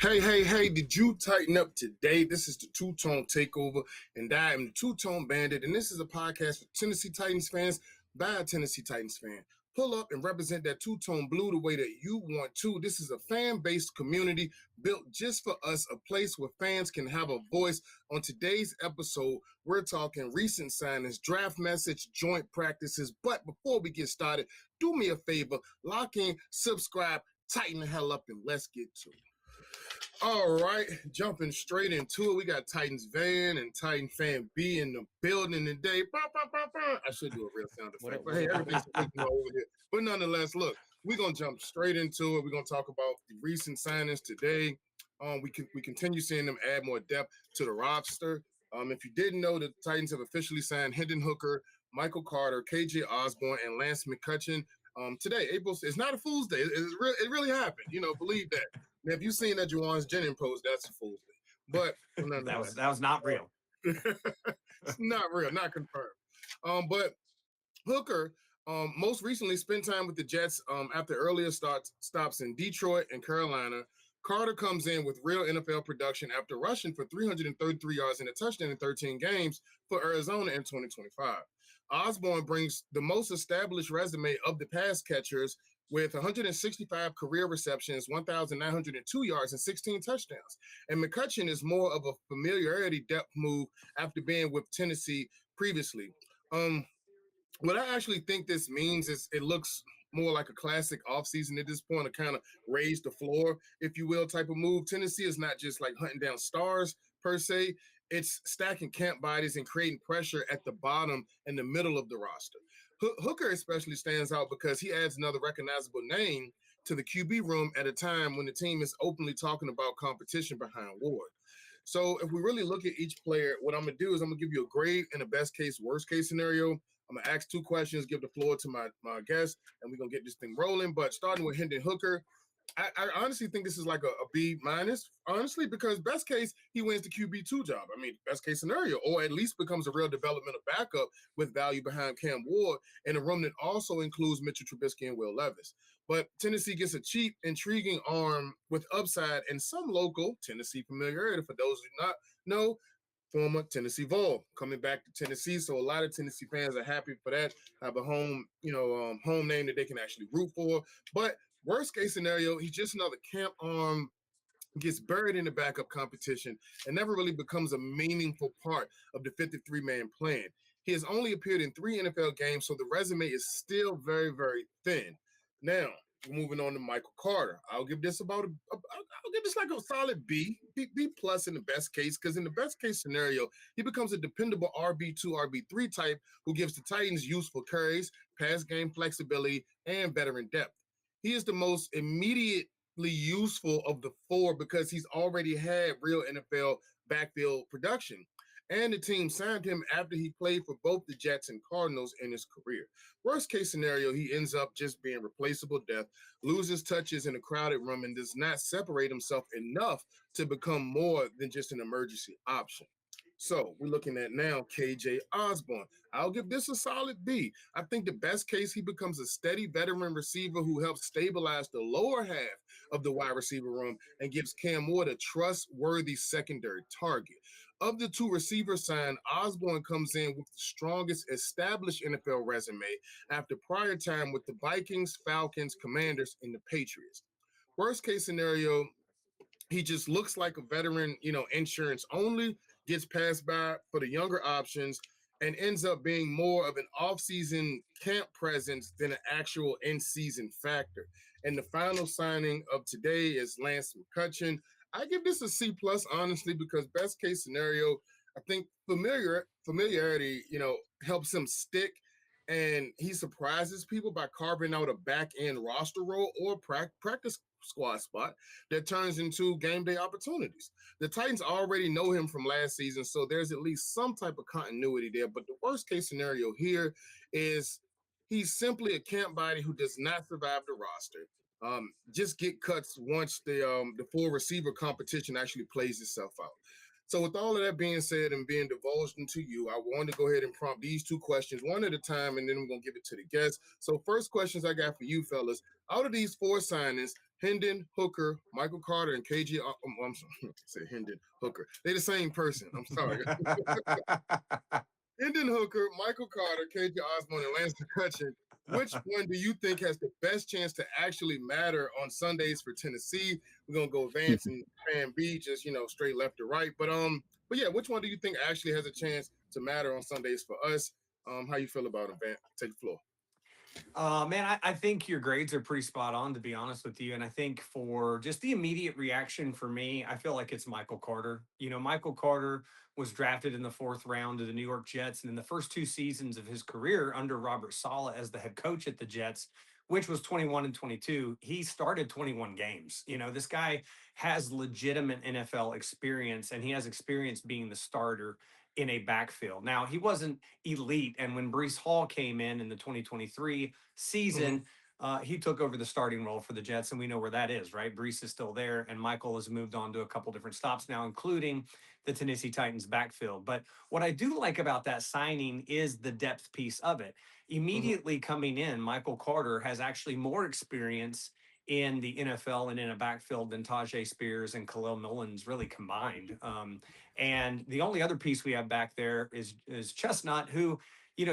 Hey, did you tighten up today? This is the Two-Tone Takeover, and I am the Two-Tone Bandit, and this is a podcast for Tennessee Titans fans by a Tennessee Titans fan. Pull up and represent that two-tone blue the way that you want to. This is a fan-based community built just for us, a place where fans can have a voice. On today's episode, we're talking recent signings, draft message, joint practices. But before we get started, do me a favor, lock in, subscribe, tighten the hell up, and let's get to it. All right, jumping straight into it. We got Titans Van and Titan Fan B in the building today. I should do a real sound effect, but hey, everything's over here. But nonetheless, look, we're gonna jump straight into it. We're gonna talk about the recent signings today. We continue seeing them add more depth to the roster. If you didn't know, the Titans have officially signed Hendon Hooker, Michael Carter, KJ Osborne, and Lance McCutcheon. Today, it's not a Fool's Day. It really happened. Believe that. Now, if you've seen that Juwan's Jennings post, that's a Fool's Day. But that was not real. It's not real, not confirmed. But Hooker most recently spent time with the Jets after earlier stops in Detroit and Carolina. Carter comes in with real NFL production after rushing for 333 yards and a touchdown in 13 games for Arizona in 2025. Osborne brings the most established resume of the pass catchers with 165 career receptions, 1,902 yards, and 16 touchdowns. And McCutcheon is more of a familiarity depth move after being with Tennessee previously. What I actually think this means is it looks more like a classic offseason at this point, to kind of raise the floor, if you will, type of move. Tennessee is not just like hunting down stars per se. It's stacking camp bodies and creating pressure at the bottom and the middle of the roster. Hooker especially stands out because he adds another recognizable name to the QB room at a time when the team is openly talking about competition behind Ward. So if we really look at each player, what I'm going to do is I'm going to give you a grade and a best case, worst case scenario. I'm going to ask two questions, give the floor to my guest, and we're going to get this thing rolling. But starting with Hendon Hooker, I honestly think this is like a B minus, honestly, because best case, he wins the QB2 job. I mean, best case scenario, or at least becomes a real developmental backup with value behind Cam Ward in a room that also includes Mitchell Trubisky and Will Levis. But Tennessee gets a cheap, intriguing arm with upside and some local Tennessee familiarity. For those who do not know, former Tennessee Vol coming back to Tennessee. So a lot of Tennessee fans are happy for that. Have a home name that they can actually root for. But worst case scenario, he's just another camp arm, gets buried in the backup competition, and never really becomes a meaningful part of the 53-man plan. He has only appeared in 3 NFL games, so the resume is still very, very thin. Now, moving on to Michael Carter. I'll give this like a solid B plus in the best case, because in the best case scenario, he becomes a dependable RB2, RB3 type who gives the Titans useful carries, pass game flexibility, and veteran depth. He is the most immediately useful of the 4 because he's already had real NFL backfield production. And the team signed him after he played for both the Jets and Cardinals in his career. Worst case scenario, he ends up just being replaceable depth, loses touches in a crowded room, and does not separate himself enough to become more than just an emergency option. So we're looking at now KJ Osborne. I'll give this a solid B. I think the best case, he becomes a steady veteran receiver who helps stabilize the lower half of the wide receiver room and gives Cam Ward a trustworthy secondary target. Of the 2 receivers signed, Osborne comes in with the strongest established NFL resume after prior time with the Vikings, Falcons, Commanders, and the Patriots. Worst case scenario, he just looks like a veteran, insurance only, gets passed by for the younger options, and ends up being more of an off-season camp presence than an actual in-season factor. And the final signing of today is Lance McCutcheon. I give this a C plus, honestly, because best case scenario, I think familiarity, helps him stick, and he surprises people by carving out a back end roster role or practice squad spot that turns into game day opportunities. The Titans already know him from last season, so there's at least some type of continuity there. But the worst case scenario here is he's simply a camp body who does not survive the roster. Just get cuts once the 4 receiver competition actually plays itself out. So with all of that being said and being divulged into you, I wanted to go ahead and prompt these 2 questions, one at a time, and then I'm going to give it to the guests. So first questions I got for you, fellas. Out of these 4 signings, Hendon Hooker, Michael Carter, and KG. I'm sorry, I said Hendon Hooker. They're the same person. I'm sorry. Hendon Hooker, Michael Carter, KJ Osborne, and Lance McCutcheon. Which one do you think has the best chance to actually matter on Sundays for Tennessee? We're gonna go Vance and Fan B, just straight left to right. But yeah, which one do you think actually has a chance to matter on Sundays for us? How you feel about it, Van? Take the floor. Man, I think your grades are pretty spot on, to be honest with you. And I think for just the immediate reaction for me, I feel like it's Michael Carter. Michael Carter was drafted in the fourth round to the New York Jets. And in the first two seasons of his career under Robert Saleh as the head coach at the Jets, which was 21 and 22, he started 21 games. This guy has legitimate NFL experience, and he has experience being the starter in a backfield. Now, he wasn't elite. And when Brees Hall came in the 2023 season, he took over the starting role for the Jets, and we know where that is, right? Brees is still there, and Michael has moved on to a couple different stops now, including the Tennessee Titans backfield. But what I do like about that signing is the depth piece of it. Immediately coming in, Michael Carter has actually more experience in the NFL and in a backfield than Tajay Spears and Khalil Mullins really combined. And the only other piece we have back there is Chestnut, who,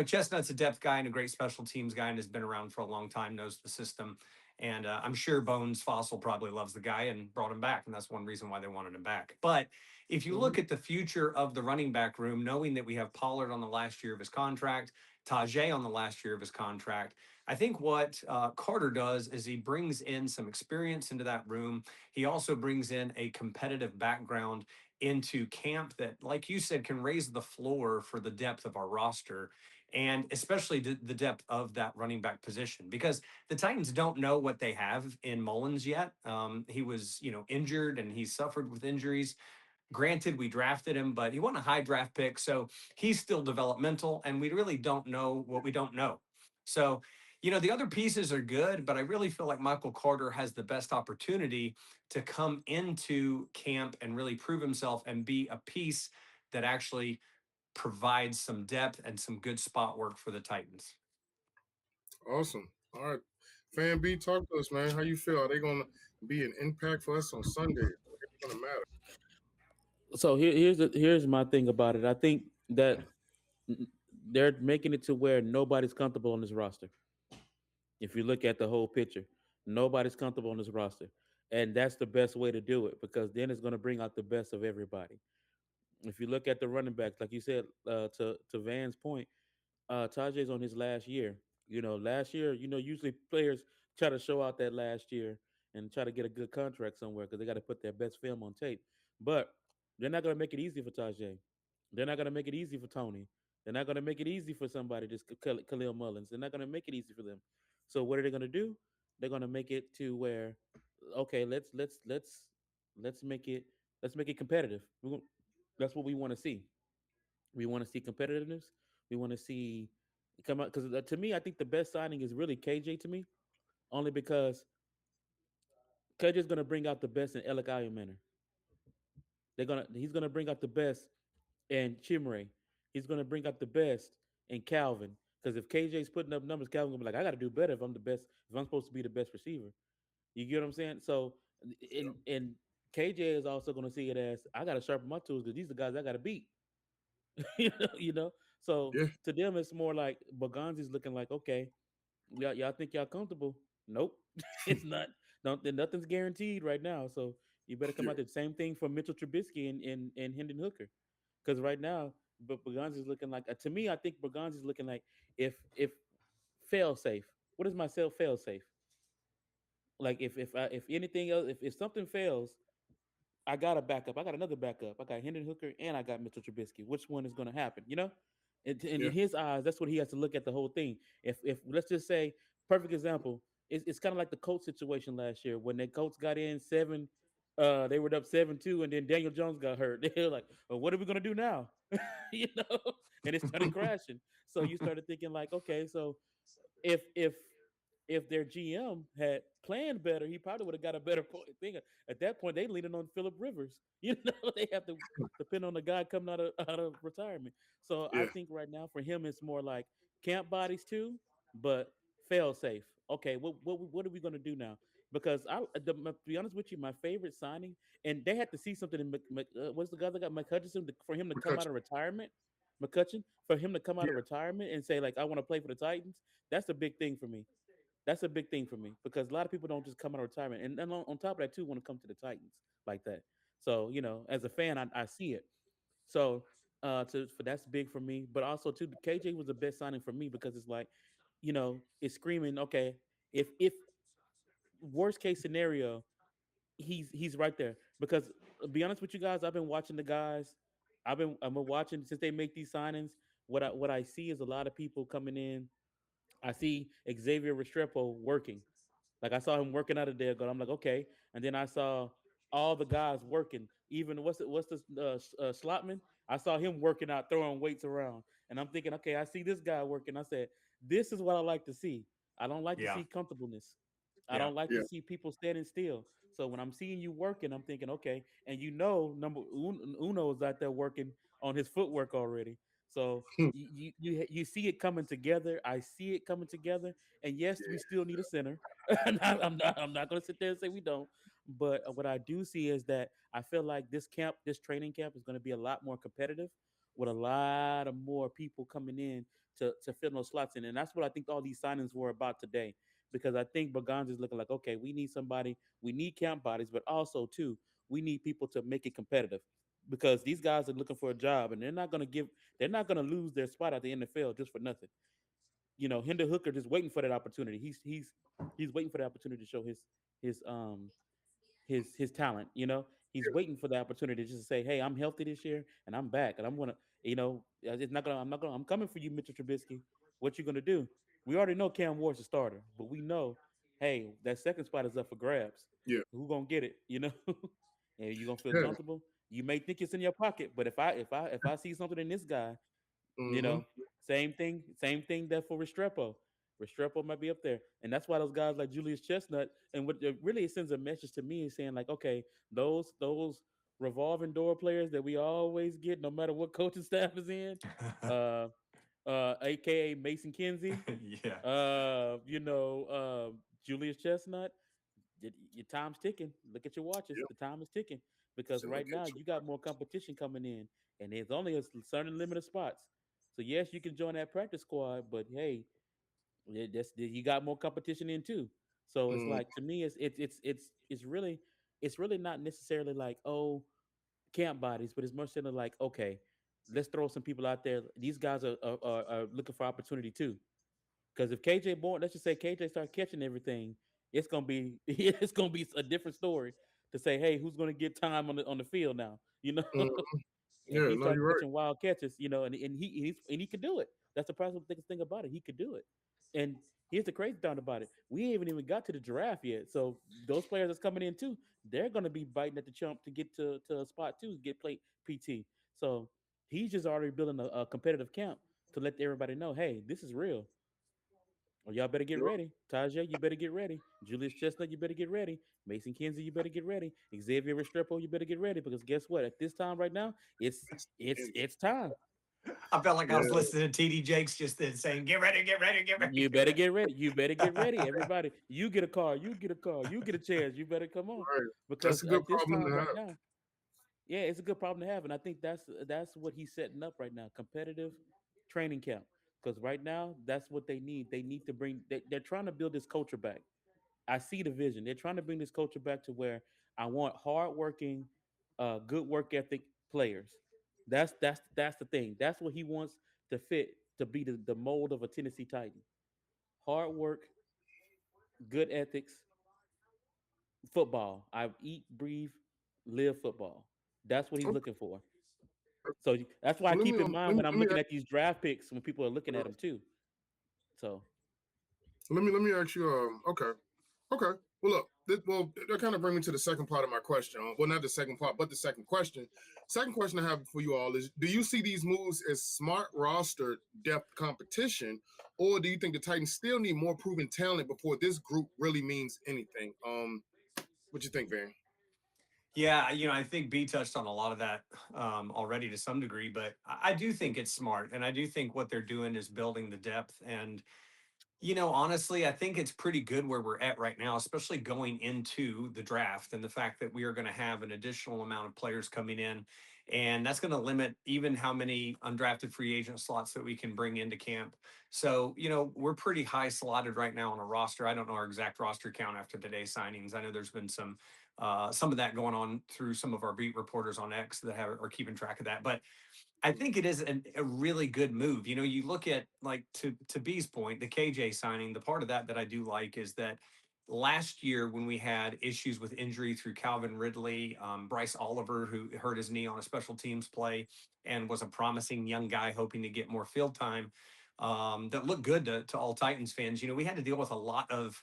Chestnut's a depth guy and a great special teams guy and has been around for a long time, knows the system. And I'm sure Bones Fossil probably loves the guy and brought him back. And that's one reason why they wanted him back. But if you look at the future of the running back room, knowing that we have Pollard on the last year of his contract, Tajay on the last year of his contract, I think what Carter does is he brings in some experience into that room. He also brings in a competitive background into camp that, like you said, can raise the floor for the depth of our roster, and especially the depth of that running back position, because the Titans don't know what they have in Mullins yet. He was, injured, and he suffered with injuries. Granted, we drafted him, but he won a high draft pick, so he's still developmental, and we really don't know what we don't know. So, the other pieces are good, but I really feel like Michael Carter has the best opportunity to come into camp and really prove himself and be a piece that actually provides some depth and some good spot work for the Titans. Awesome. All right, Fan B, talk to us, man. How you feel? Are they gonna be an impact for us on Sunday? It's gonna matter. So here's my thing about it. I think that they're making it to where nobody's comfortable on this roster. If you look at the whole picture, nobody's comfortable on this roster, and that's the best way to do it because then it's going to bring out the best of everybody. If you look at the running backs, like you said, to Van's point, Tajay's on his last year. Last year, usually players try to show out that last year and try to get a good contract somewhere because they got to put their best film on tape. But they're not going to make it easy for Tajay. They're not going to make it easy for Tony. They're not going to make it easy for somebody, just Khalil Mullins. They're not going to make it easy for them. So what are they going to do? They're going to make it to where, okay, let's make it competitive. That's what we want to see. We want to see competitiveness. We want to see come out because to me, I think the best signing is really KJ to me, only because KJ is going to bring out the best in Alec Ayumanner. He's gonna bring out the best in Chimray. He's gonna bring out the best in Calvin. Because if KJ's putting up numbers, Calvin gonna be like, I got to do better if I'm the best. If I'm supposed to be the best receiver, you get what I'm saying? So, and KJ is also gonna see it as I got to sharpen my tools because these are the guys I got to beat. you know. So Yeah, to them, it's more like Boganzi's looking like, okay, y'all think y'all comfortable? Nope, it's not. Don't nothing's guaranteed right now. So you better come yeah, out there. Same thing for Mitchell Trubisky and Hendon Hooker, because right now, but Boganzi's looking like to me. I think Boganzi's looking like if fail safe. What is my self fail safe? Like if anything else, if something fails, I got a backup. I got another backup. I got Hendon Hooker and I got Mitchell Trubisky. Which one is going to happen? And yeah, in his eyes, that's what he has to look at the whole thing. If let's just say, perfect example, it's kind of like the Colts situation last year when the Colts got in seven, they were up 7-2, and then Daniel Jones got hurt. They were like, well, what are we going to do now? you know, and it started crashing. So you started thinking like, okay, so if if if their GM had planned better, he probably would have got a better thing. At that point, they leaning on Philip Rivers. They have to depend on the guy coming out of retirement. So I yeah, think right now for him, it's more like camp bodies too, but fail safe. okay, what are we gonna do now? Because to be honest with you, my favorite signing, and they had to see something in what's the guy that got McHutchison for him to come out McCutcheon. of retirement, McCutcheon for him to come out Yeah, of retirement and say like I want to play for the Titans. That's a big thing for me. That's a big thing for me because a lot of people don't just come out of retirement, and on top of that too, want to come to the Titans like that. So as a fan, I see it. So for that's big for me, but also too, KJ was the best signing for me because it's like, it's screaming. Okay, if worst case scenario, he's right there because be honest with you guys, I've been watching the guys. I've been watching since they make these signings. What I see is a lot of people coming in. I see Xavier Restrepo working. Like I saw him working out of there, but I'm like, okay. And then I saw all the guys working. Even what's this Slotman? I saw him working out, throwing weights around, and I'm thinking, okay, I see this guy working. I said, this is what I like to see. I don't like to Yeah. see comfortableness. I Yeah. don't like yeah. to see people standing still. So when I'm seeing you working, I'm thinking, okay, and number Uno is out there working on his footwork already. So Hmm. you see it coming together. I see it coming together. And yes, we Yeah. still need a center. I'm not going to sit there and say we don't. But what I do see is that I feel like this training camp is going to be a lot more competitive with a lot of more people coming in to fill those slots in. And that's what I think all these signings were about today. Because I think Baganza is looking like, okay, we need somebody, we need camp bodies, but also too, we need people to make it competitive. Because these guys are looking for a job and they're not gonna lose their spot at the NFL just for nothing. Hinder Hooker just waiting for that opportunity. He's waiting for the opportunity to show his his talent. He's waiting for the opportunity just to say, "Hey, I'm healthy this year, and I'm back, and I'm gonna, it's not gonna, I'm not gonna, I'm coming for you, Mitchell Trubisky. What you gonna do? We already know Cam Ward's a starter, but we know, hey, that second spot is up for grabs. Yeah. Who gonna get it? And you gonna feel Yeah. comfortable. You may think it's in your pocket, but if I see something in this guy, you Mm-hmm. know, same thing that for Restrepo. Restrepo might be up there, and that's why those guys like Julius Chestnut and what it really sends a message to me is saying like, okay, those revolving door players that we always get, no matter what coaching staff is in, uh, aka Mason Kinsey, Yeah. Julius Chestnut. Your time's ticking. Look at your watches. Yeah. The time is ticking because So look right now at you. you got more competition coming in, and there's only a certain limit of spots. So yes, you can join that practice squad, but hey, you got more competition in too. So it's Mm, like to me, it's really not necessarily like camp bodies, but it's much simply like okay, let's throw some people out there. These guys are looking for opportunity too. Because if KJ born, let's just say KJ start catching everything, it's gonna be it's gonna be a different story to say, hey, who's gonna get time on the field now? mm, And yeah. he No, started you're right. catching wild catches, and he could do it. That's the biggest thing about it. He could do it. And here's the crazy thing about it: we haven't even got to the draft yet. So those players that's coming in too, they're gonna be biting at the chump to get to a spot too, get play PT. So he's just already building a competitive camp to let everybody know, hey, this is real. Well, y'all better get Yep. ready. Tajay, you better get ready. Julius Chestnut, you better get ready. Mason Kinsey, you better get ready. Xavier Restrepo, you better get ready because guess what? At this time right now, it's It's it's ending. it's time. I felt like I was Yeah. listening to TD Jakes just then saying, "Get ready, get ready, get ready, You get better ready." get ready. You better get ready. Everybody, you get a car. You get a car. You get a chance. You better come on Right. That's because a good at this problem time to right have. now, yeah, it's a good problem to have, and I think that's what he's setting up right now. Competitive training camp because right now that's what they need. They need to bring. They're trying to build this culture back. I see the vision. They're trying to bring this culture back to where I want hardworking, good work ethic players. That's the thing. That's what he wants to fit to be the mold of a Tennessee Titan. Hard work, good ethics, football. I eat, breathe, live football. That's what he's Okay. looking for. So that's why I Well, keep in mind when I'm let me looking at these draft picks when people are looking at them too. So let me ask you. Okay. Okay. Well, look. That kind of brings me to the second part of my question. Well, not the second part, but the second question. Second question I have for you all is: do you see these moves as smart roster depth competition, or do you think the Titans still need more proven talent before this group really means anything? What you think, Van? Yeah, I think B touched on a lot of that already to some degree, but I do think it's smart, and I do think what they're doing is building the depth. And Honestly, I think it's pretty good where we're at right now, especially going into the draft and the fact that we are going to have an additional amount of players coming in. And that's going to limit even how many undrafted free agent slots that we can bring into camp. So, we're pretty high slotted right now on a roster. I don't know our exact roster count after today's signings. I know there's been some of that going on through some of our beat reporters on X that are keeping track of that. But I think it is a really good move. You look at, like, to B's point, the KJ signing. The part of that I do like is that last year when we had issues with injury through Calvin Ridley, Bryce Oliver, who hurt his knee on a special teams play and was a promising young guy hoping to get more field time, that looked good to all Titans fans. We had to deal with a lot of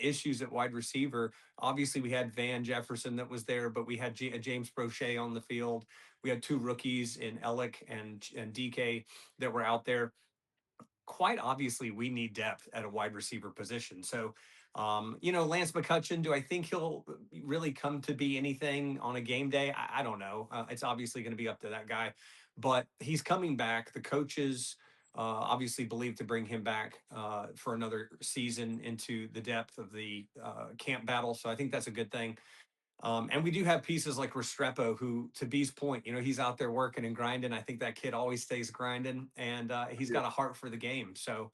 issues at wide receiver. Obviously, we had Van Jefferson that was there, but we had James Prochet on the field. We had two rookies in Ellick and DK that were out there. Quite obviously, we need depth at a wide receiver position. So, Lance McCutcheon, do I think he'll really come to be anything on a game day? I don't know. It's obviously going to be up to that guy, but he's coming back. The coaches obviously believe to bring him back for another season into the depth of the camp battle. So I think that's a good thing. And we do have pieces like Restrepo, who, to B's point, he's out there working and grinding. I think that kid always stays grinding, and he's Yeah, got a heart for the game. So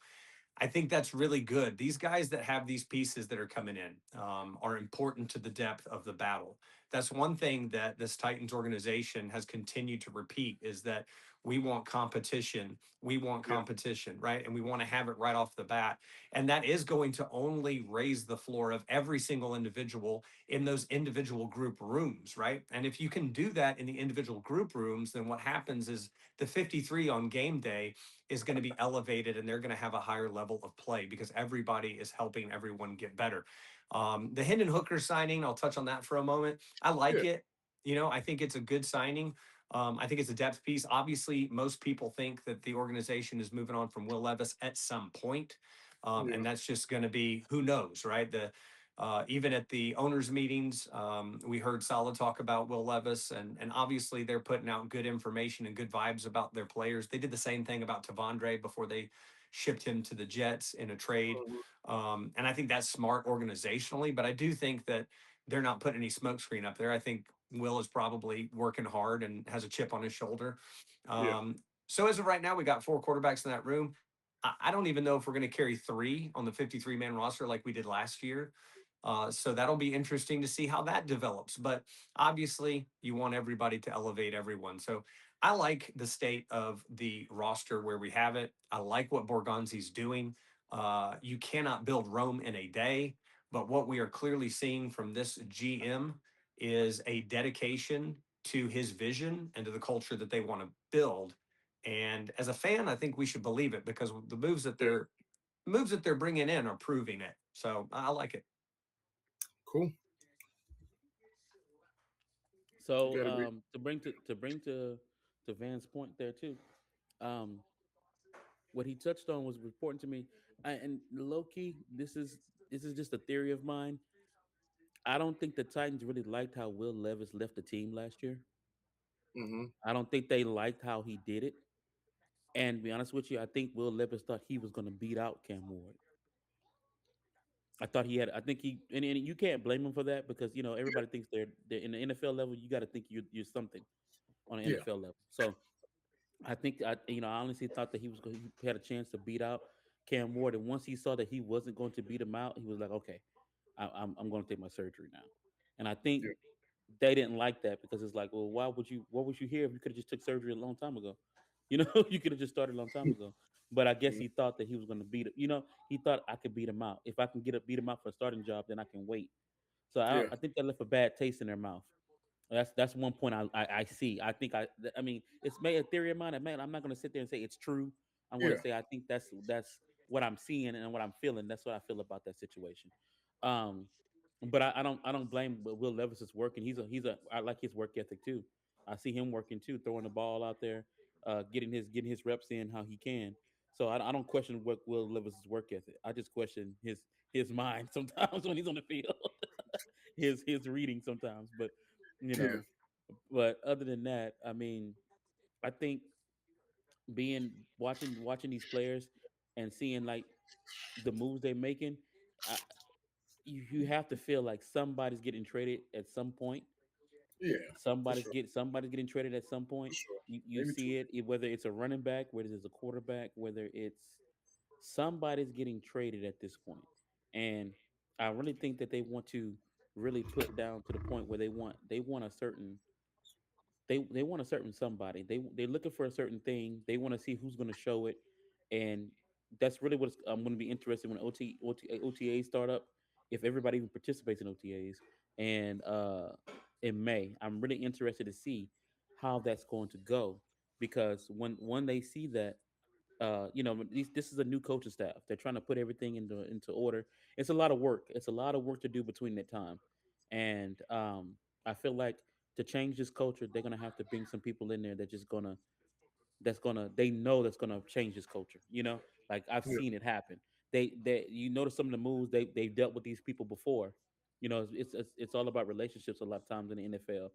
I think that's really good. These guys that have these pieces that are coming in are important to the depth of the battle. That's one thing that this Titans organization has continued to repeat is that we want competition. We want yeah, competition, right? And we want to have it right off the bat. And that is going to only raise the floor of every single individual in those individual group rooms, right? And if you can do that in the individual group rooms, then what happens is the 53 on game day is going to be elevated and they're going to have a higher level of play because everybody is helping everyone get better. The Hendon Hooker signing, I'll touch on that for a moment. I like yeah, it. I think it's a good signing. I think it's a depth piece. Obviously, most people think that the organization is moving on from Will Levis at some point. And yeah, that's just going to be, who knows, right? Even at the owners' meetings, we heard Salah talk about Will Levis, and obviously they're putting out good information and good vibes about their players. They did the same thing about Tavondre before they shipped him to the Jets in a trade, mhm, and I think that's smart organizationally. But I do think that they're not putting any smokescreen up there. I think Will is probably working hard and has a chip on his shoulder. yeah, Um, so as of right now, we got four quarterbacks in that room. I don't even know if we're going to carry three on the 53-man roster like we did last year. So that'll be interesting to see how that develops. But obviously, you want everybody to elevate everyone. So I like the state of the roster where we have it. I like what Borgonzi's doing. You cannot build Rome in a day. But what we are clearly seeing from this GM is a dedication to his vision and to the culture that they want to build. And as a fan, I think we should believe it because the yeah. moves that they're bringing in are proving it. So I like it. Cool. You So got to agree. to Van's point there too. Um, what he touched on was important to me. And low key, this is just a theory of mine. I don't think the Titans really liked how Will Levis left the team last year. Hmm. I don't think they liked how he did it. And to be honest with you, I think Will Levis thought he was going to beat out Cam Ward. I thought he had. I think and you can't blame him for that because everybody thinks they're in the NFL level. You got to think you're something on an Yeah, NFL level. So I think I honestly thought that he had a chance to beat out Cam Ward, and once he saw that he wasn't going to beat him out, he was like, okay, I'm going to take my surgery now. And I think yeah, they didn't like that because it's like, well, why would you? What was you here if you could have just took surgery a long time ago? You could have just started a long time ago. But I guess mhm, he thought that he was going to beat it. He thought I could beat him out. If I can beat him out for a starting job, then I can wait. So yeah, I think that left a bad taste in their mouth. That's one point I see. I mean it's made a theory of mine. Man, I'm not going to sit there and say it's true. I'm going to yeah, say I think that's what I'm seeing and what I'm feeling. That's what I feel about that situation. Um, but I don't blame Will Levis's work, and he's a I like his work ethic too. I see him working too, throwing the ball out there, getting his reps in how he can. So I don't question what Will Levis's work ethic. I just question his mind sometimes when he's on the field, his reading sometimes. You yeah, know, but other than that, I mean, I think being watching these players and seeing like the moves they're making, I, you have to feel like somebody's getting traded at some point. Yeah, for sure, Somebody's getting traded at some for point. sure. You Maybe two. see it, whether it's a running back, whether it's a quarterback, whether it's somebody's getting traded at this point. And I really think that they want to really put down to the point where they want a certain they want a certain somebody. They're looking for a certain thing. They want to see who's going to show it, and that's really what I'm going to be interested when OTAs start up. If everybody even participates in OTAs, and in May, I'm really interested to see how that's going to go because when they see that this is a new coaching staff. They're trying to put everything into order. It's a lot of work. It's a lot of work to do between that time, and I feel like to change this culture, they're gonna have to bring some people in there that's gonna they know that's gonna change this culture. Like I've Yeah. seen it happen. They you notice some of the moves they've dealt with these people before. It's all about relationships a lot of times in the NFL.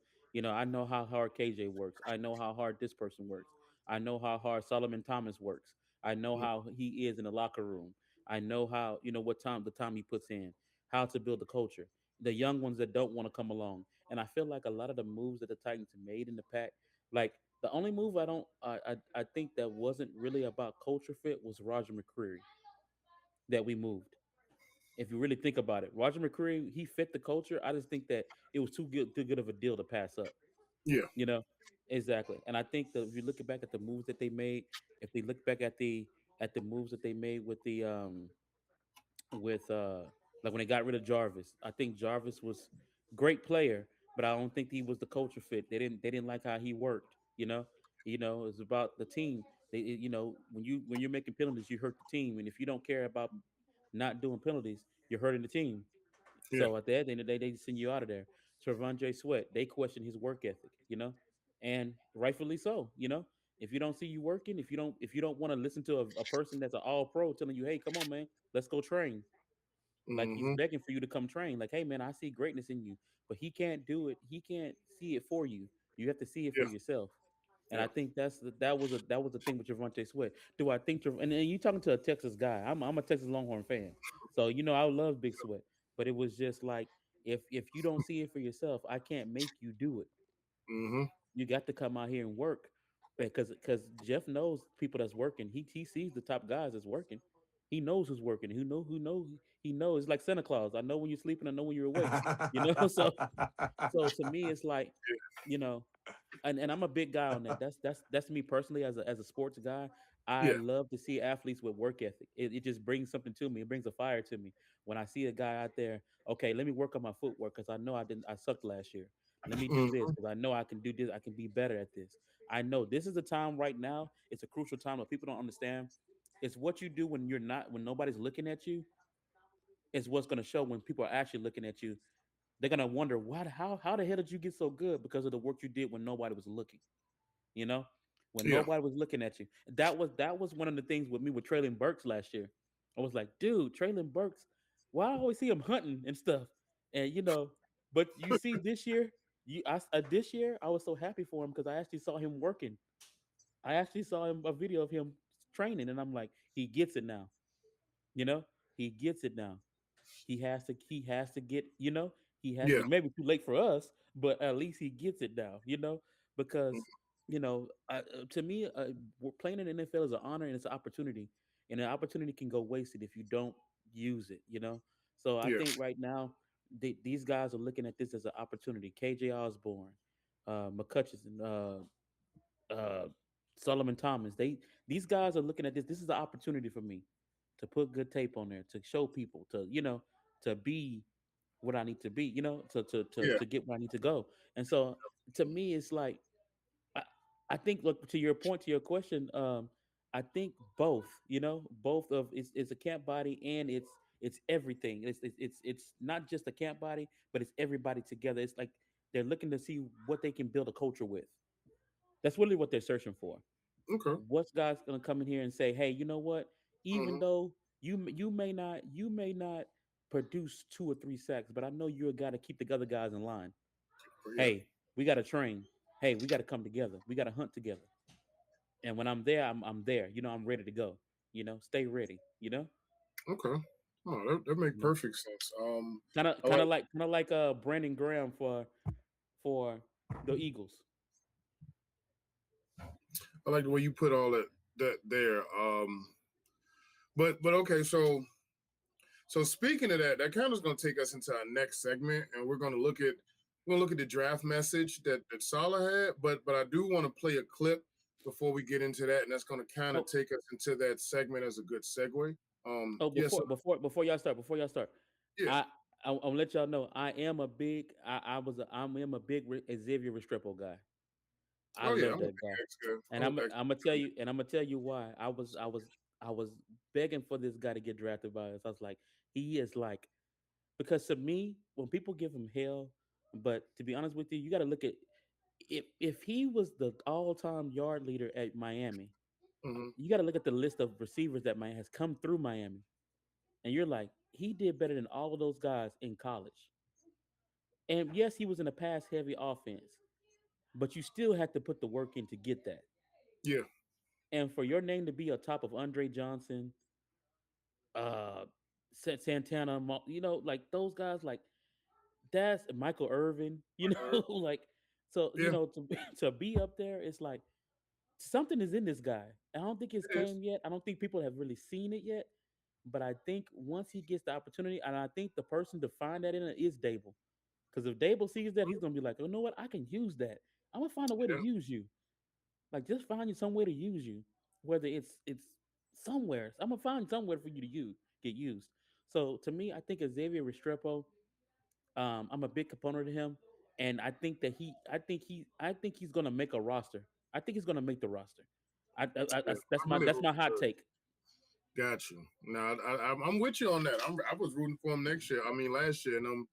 I know how hard KJ works. I know how hard this person works. I know how hard Solomon Thomas works. I know Mm, how he is in the locker room. I know how what time the time he puts in, how to build the culture. The young ones that don't want to come along, and I feel like a lot of the moves that the Titans made in the pack, like the only move I think that wasn't really about culture fit was Roger McCreary that we moved. If you really think about it, Roger McCreary, he fit the culture. I just think that it was too good of a deal to pass up. yeah. You know, exactly. And I think that if you look back at the moves that they made, if they look back at the moves that they made with like when they got rid of Jarvis. I think Jarvis was great player, but I don't think he was the culture fit. They didn't like how he worked. It's about the team. When you're making penalties, you hurt the team, and if you don't care about not doing penalties, you're hurting the team. Yeah. So at the end of the day, they send you out of there. Trevon Sweat, they question his work ethic, and rightfully so. If you don't see you working, if you don't want to listen to a person that's an all pro telling you, hey, come on, man, let's go train. Like he's Hmm. begging for you to come train. Like, hey man, I see greatness in you, but he can't do it. He can't see it for you. You have to see it for Yeah. yourself. And Yeah. I think that was the thing with Javante Sweat. Do I think and you talking to a Texas guy? I'm a Texas Longhorn fan, so I love Big Sweat. But it was just like if you don't see it for yourself, I can't make you do it. Hmm. You got to come out here and work because Jeff knows people that's working. He sees the top guys that's working. He knows who's working. Who know he knows. It's like Santa Claus. I know when you're sleeping. I know when you're awake. So to me, it's like, you know, and I'm a big guy on that. That's me personally as a sports guy. I Yeah. love to see athletes with work ethic. It just brings something to me. It brings a fire to me when I see a guy out there. Okay, let me work on my footwork because I know I sucked last year. Let me do this Hmm. because I know I can do this. I can be better at this. I know this is a time right now. It's a crucial time that people don't understand. It's what you do when nobody's looking at you is what's going to show when people are actually looking at you. They're gonna wonder how the hell did you get so good because of the work you did when nobody was looking. You know, when Yeah. nobody was looking at you. That was one of the things with me with Traylon Burks last year. I was like, dude, Traylon Burks, why I always see him hunting and stuff, and but you see this year, this year I was so happy for him because I actually saw him working. I actually saw a video of him training, and I'm like, he gets it now. You know, he gets it now. He has to get, he has Yeah. to, maybe too late for us, but at least he gets it now, Mm, because to me, playing in the NFL is an honor and it's an opportunity, and an opportunity can go wasted if you don't use it. So I yeah. think right now these guys are looking at this as an opportunity. KJ Osborne, McCutcheon, uh, Solomon Thomas. These guys are looking at this. This is an opportunity for me to put good tape on there, to show people, to be what I need to be, Yeah. to get where I need to go. And so to me, it's like I, I think, look, to your point, to your question, I think both of it's a camp body, and it's everything. It's not just a camp body, but it's everybody together. It's like they're looking to see what they can build a culture with. That's really what they're searching for. Okay. What's God's gonna come in here and say, hey, you know what? Even Hmm. though you may not produce 2 or 3 sacks, but I know you're a guy to keep the other guys in line. Yeah. Hey, we got to train. Hey, we got to come together. We got to hunt together. And when I'm there, I'm there. I'm ready to go. Stay ready. Okay. Oh, that make perfect sense. I like Kind of like Brandon Graham for the Eagles. I like the way you put all that there. But okay, so speaking of that, that kind of is going to take us into our next segment, and we're going to look at the draft message that Salah had. But I do want to play a clip before we get into that, and that's going to kind of take us into that segment as a good segue. Before y'all start, Yeah. I'll let y'all know I am a big Xavier Restrepo guy. I Oh yeah, love that guy, and I'm gonna tell you why. I was begging for this guy to get drafted by us. I was like, he is like, because to me, when people give him hell, but to be honest with you, you got to look at, if he was the all time yard leader at Miami, you got to look at the list of receivers that Miami has come through Miami, and you're like, he did better than all of those guys in college. And yes, he was in a pass heavy offense, but you still had to put the work in to get that. Yeah. And for your name to be on top of Andre Johnson, uh, Santana, you know, like those guys, like that's Michael Irvin, you know, like, so you Yeah. know, to be up there, it's like something is in this guy. I don't think it's came yet. I don't think people have really seen it yet. But I think once he gets the opportunity, and I think the person to find that in it is Dable. Because if Dable sees that, he's gonna be like, "Oh, you know what? I can use that. I'm gonna find a way to use you. Like, just find you some way to use you. Whether it's somewhere, I'm gonna find somewhere for you to get used." So to me, I think Xavier Restrepo. I'm a big component of him, and I think he's gonna make a roster. I think he's gonna make the roster. That's my hot take. Got you. Now I'm with you on that. I was rooting for him next year. I mean last year, and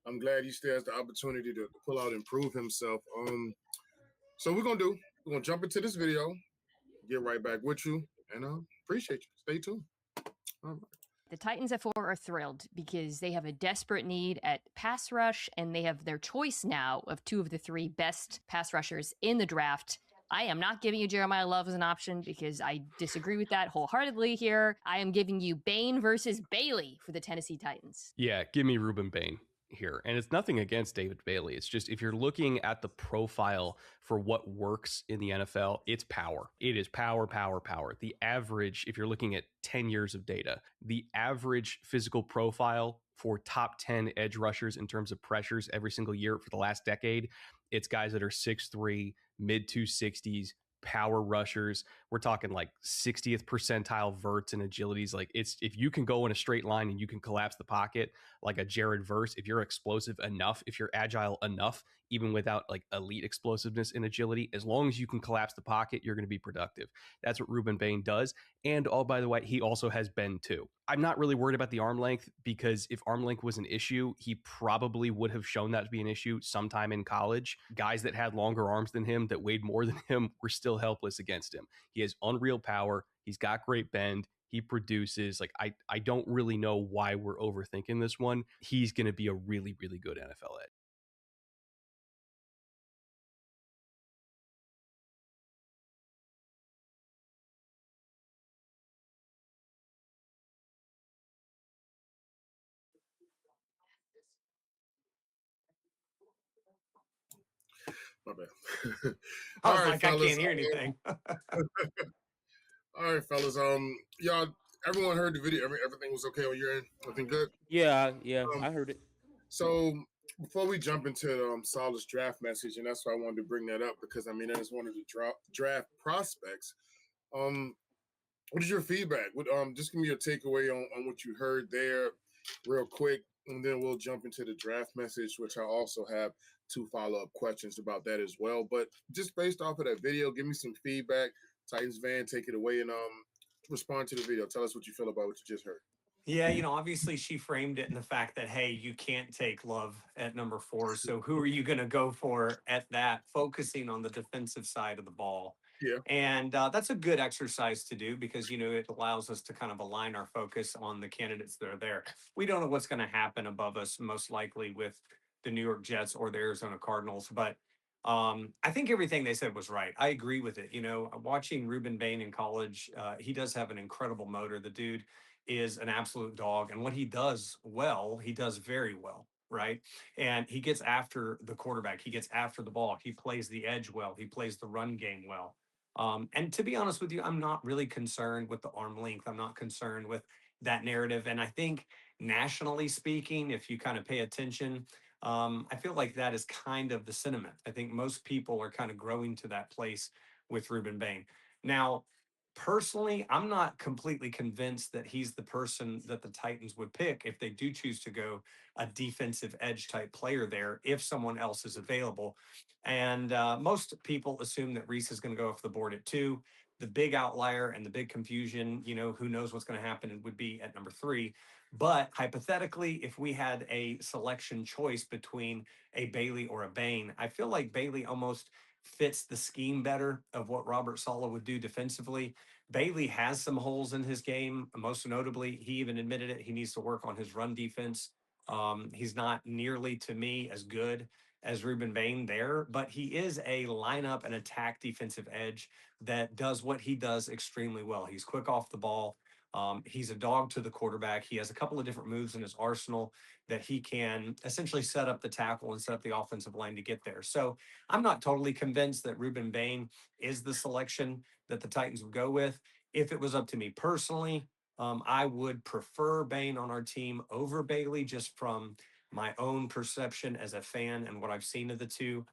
I'm glad he still has the opportunity to pull out and prove himself. So we're gonna jump into this video, get right back with you, and appreciate you. Stay tuned. All right. The Titans at 4 are thrilled because they have a desperate need at pass rush, and they have their choice now of 2 of the 3 best pass rushers in the draft. I am not giving you Jeremiah Love as an option because I disagree with that wholeheartedly here. I am giving you Bain versus Bailey for the Tennessee Titans. Yeah, give me Ruben Bain here. And it's nothing against David Bailey. It's just, if you're looking at the profile for what works in the NFL, it's power. It is power, power, power. The average, if you're looking at 10 years of data, the average physical profile for top 10 edge rushers in terms of pressures every single year for the last decade, it's guys that are 6'3", mid 260s, power rushers. We're talking like 60th percentile verts and agilities. Like, it's, if you can go in a straight line and you can collapse the pocket like a Jared Verse, if you're explosive enough, if you're agile enough, even without like elite explosiveness and agility, as long as you can collapse the pocket, you're going to be productive. That's what Ruben Bain does. And oh, by the way, he also has bend too. I'm not really worried about the arm length, because if arm length was an issue, he probably would have shown that to be an issue sometime in college. Guys that had longer arms than him, that weighed more than him, were still helpless against him. He has unreal power. He's got great bend. He produces. Like, I don't really know why we're overthinking this one. He's going to be a really, really good NFL edge. My bad. I was like, fellas, I can't hear anything. All right, fellas. Y'all, everyone heard the video. Everything was okay on your end. Everything good? Yeah, I heard it. So before we jump into Salah's draft message, and that's why I wanted to bring that up, because I mean that is one of the draft prospects. What is your feedback? Just give me your takeaway on what you heard there, real quick, and then we'll jump into the draft message, which I also have 2 follow-up questions about that as well. But just based off of that video, give me some feedback. Titans Van, take it away and respond to the video. Tell us what you feel about what you just heard. Yeah, obviously she framed it in the fact that, hey, you can't take Love at number 4. So who are you going to go for at that, focusing on the defensive side of the ball? Yeah. And that's a good exercise to do, because, it allows us to kind of align our focus on the candidates that are there. We don't know what's going to happen above us, most likely with the New York Jets or the Arizona Cardinals. But I think everything they said was right. I agree with it. Watching Ruben Bain in college, he does have an incredible motor. The dude is an absolute dog. And what he does well, he does very well, right? And he gets after the quarterback, he gets after the ball, he plays the edge well, he plays the run game well. And to be honest with you, I'm not really concerned with the arm length. I'm not concerned with that narrative. And I think nationally speaking, if you kind of pay attention, I feel like that is kind of the sentiment. I think most people are kind of growing to that place with Ruben Bain. Now, personally, I'm not completely convinced that he's the person that the Titans would pick if they do choose to go a defensive edge type player there, if someone else is available. And most people assume that Reese is going to go off the board at 2. The big outlier and the big confusion, who knows what's going to happen, it would be at number 3. But hypothetically, if we had a selection choice between a Bailey or a Bain, I feel like Bailey almost fits the scheme better of what Robert Saleh would do defensively. Bailey has some holes in his game. Most notably, he even admitted it. He needs to work on his run defense. He's not nearly, to me, as good as Ruben Bain there, but he is a lineup and attack defensive edge that does what he does extremely well. He's quick off the ball. He's a dog to the quarterback. He has a couple of different moves in his arsenal that he can essentially set up the tackle and set up the offensive line to get there. So I'm not totally convinced that Ruben Bain is the selection that the Titans would go with. If it was up to me personally, I would prefer Bain on our team over Bailey, just from my own perception as a fan and what I've seen of the two,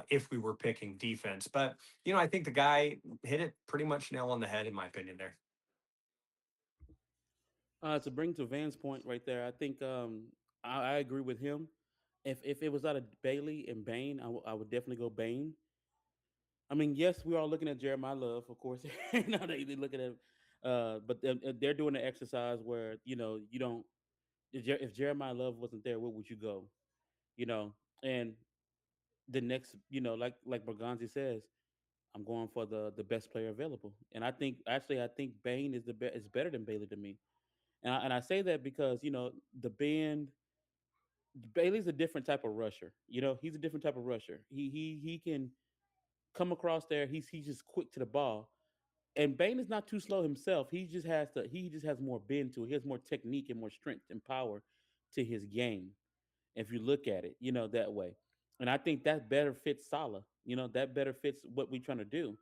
if we were picking defense. But, I think the guy hit it pretty much nail on the head, in my opinion, there. To bring to Van's point right there, I think I agree with him. If it was out of Bailey and Bain, I would definitely go Bain. I mean, yes, we're all looking at Jeremiah Love, of course. Now they looking at, but they're doing the exercise where you don't. If Jeremiah Love wasn't there, where would you go? You know, and the next, like Berganzi says, I'm going for the best player available, and I think Bain is better than Bailey to me, and I say that because the band. Bailey's a different type of rusher. He's a different type of rusher. He can come across there. He's just quick to the ball. And Bain is not too slow himself. He just has more bend to it. He has more technique and more strength and power to his game. If you look at it, that way. And I think that better fits Salah. That better fits what we're trying to do.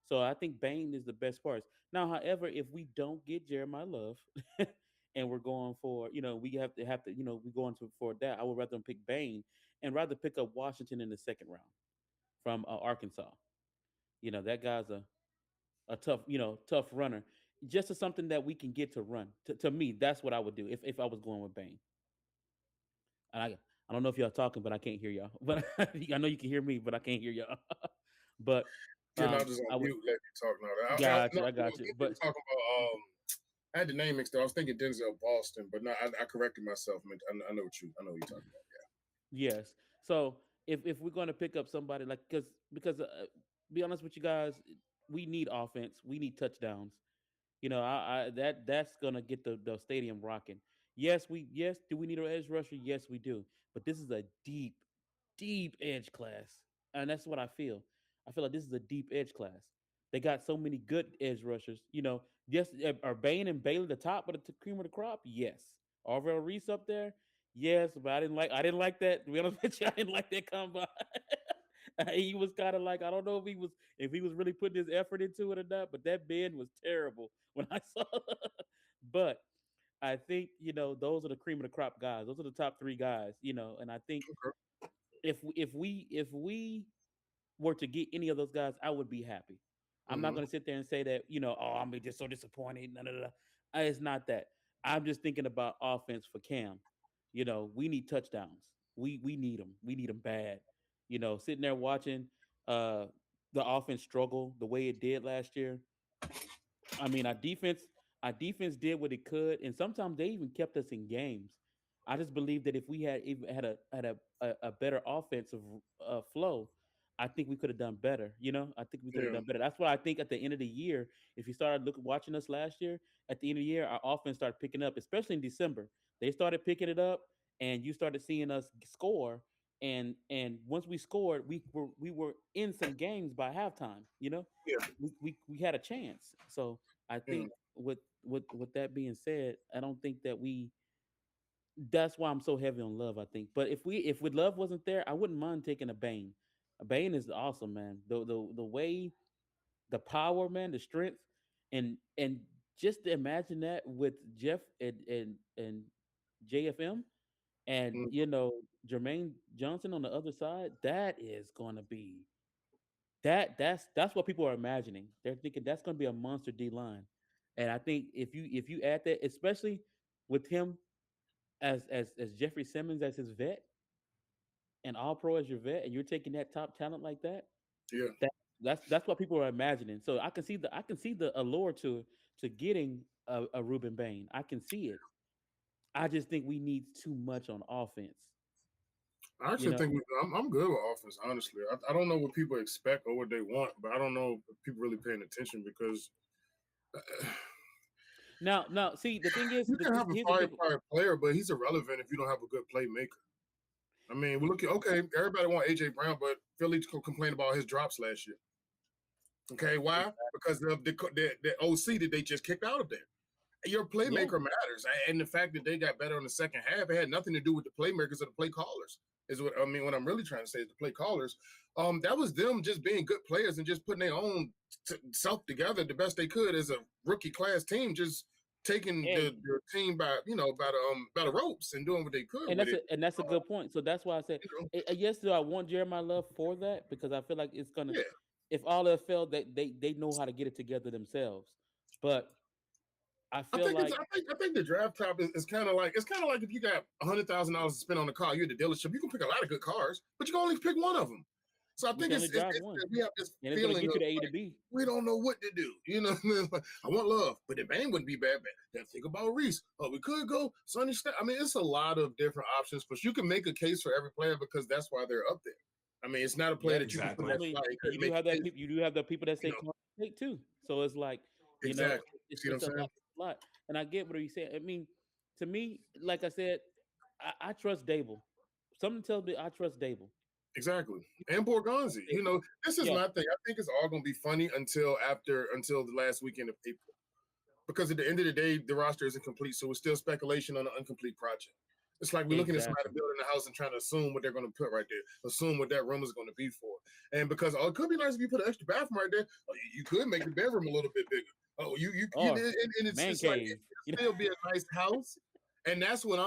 So I think Bain is the best part. Now, however, if we don't get Jeremiah Love and we're going for, we have to, we're going to for that, I would rather pick Bain and rather pick up Washington in the second round from Arkansas. That guy's a tough runner. Just as something that we can get to run. To me, that's what I would do if I was going with Bain. And I don't know if y'all talking, but I can't hear y'all. But I know you can hear me, but I can't hear y'all. But You're not just I on would mute, let me talk now. I got you. But talking about I had the name mixed up. I was thinking Denzel Boston, but no, I corrected myself. I know what you're talking about. yes. So if we're going to pick up somebody like because be honest with you guys, we need offense. We need touchdowns. That's gonna get the stadium rocking. Yes. Do we need an edge rusher? Yes, we do. But this is a deep edge class, and that's what I feel. I feel like this is a deep edge class. They got so many good edge rushers. Yes, are Bain and Bailey the top of the cream of the crop? Yes. Arvell Reese up there? Yes, but I didn't like that. To be honest with you, I didn't like that combine. He was kind of like, I don't know if he was really putting his effort into it or not, but that bend was terrible when I saw. But I think those are the cream of the crop guys. Those are the top 3 guys. And I think if we were to get any of those guys, I would be happy. I'm not Mm-hmm. going to sit there and say that I'm just so disappointed. No, no, no. It's not that. I'm just thinking about offense for Cam. We need touchdowns. We need them. We need them bad. Sitting there watching uh the offense struggle the way it did last year. I mean, our defense did what it could, and sometimes they even kept us in games. I just believe that if we had even had a better offensive flow, I think we could have done better. I think we could have Yeah. done better. That's why I think at the end of the year, if you started watching us last year, at the end of the year, our offense started picking up, especially in December. They started picking it up, and you started seeing us score. And once we scored, we were in some games by halftime. Yeah. We had a chance. So I think with that being said, I don't think that we. That's why I'm so heavy on Love. I think, but if with Love wasn't there, I wouldn't mind taking a Bane. A Bane is awesome, man. The way, the power, man, the strength, and just imagine that with Jeff and JFM, and Mm. Jermaine Johnson on the other side. That is going to be that's what people are imagining. They're thinking that's going to be a monster D line, and I think if you add that, especially with him as Jeffrey Simmons as his vet and All Pro as your vet, and you're taking that top talent like that, Yeah. that's what people are imagining. So I can see the allure to getting a Ruben Bain. I can see it. I just think we need too much on offense. I You actually know, think I'm good with offense, honestly. I don't know what people expect or what they want, but I don't know if people really paying attention because now, see the thing is, you can have a here's the thing. fire player, but he's irrelevant if you don't have a good playmaker. I mean, we look at okay, everybody want AJ Brown, but Philly complained about his drops last year. Okay, why? Because of the OC that they just kicked out of there. Your Yeah, playmaker matters, and the fact that they got better in the second half, it had nothing to do with the playmakers or the play callers. Is what I mean. What I'm really trying to say is the play callers. That was them just being good players and just putting their own self together the best they could as a rookie class team, just taking yeah, the team by by the ropes and doing what they could and with that's it. a good point. So that's why I said, You know, yes, do I want Jeremiah Love for that? Because I feel like it's gonna, yeah. if all else failed, they know how to get it together themselves. But I I feel think it's like I think the draft top is kind of like if you got $100,000 to spend on a car, you're at the dealership. You can pick a lot of good cars, but you can only pick one of them. So I you think can only drive one, we have this and it's gonna feeling get of you to A to like B. we don't know what to do. You know, what I mean? Like, I want Love, but the Bane wouldn't be bad. Then think about Reese. Oh, we could go Sonny. I mean, it's a lot of different options, but you can make a case for every player because that's why they're up there. I mean, it's not a player Yeah, that you can put in exactly. I that mean, slot and and you do make have a that case. people. You do have the people that You say know, Connor State too. So it's like, you know, exactly. it's See what I'm it's a saying? lot. And I get what you said. I mean, to me, like I said, I trust Dable. Something tells me I trust Dable. Exactly. And Borgonzi. You know, this is Yeah, my thing. I think it's all gonna be funny until the last weekend of April. Because at the end of the day, the roster isn't complete. So it's still speculation on an incomplete project. It's like we're looking at somebody exactly. building a house and trying to assume what they're going to put right there, assume what that room is going to be for. And because it could be nice if you put an extra bathroom right there, you could make the bedroom a little bit bigger. Oh, Or and man it's like cave. You it'll still be a nice house. And that's what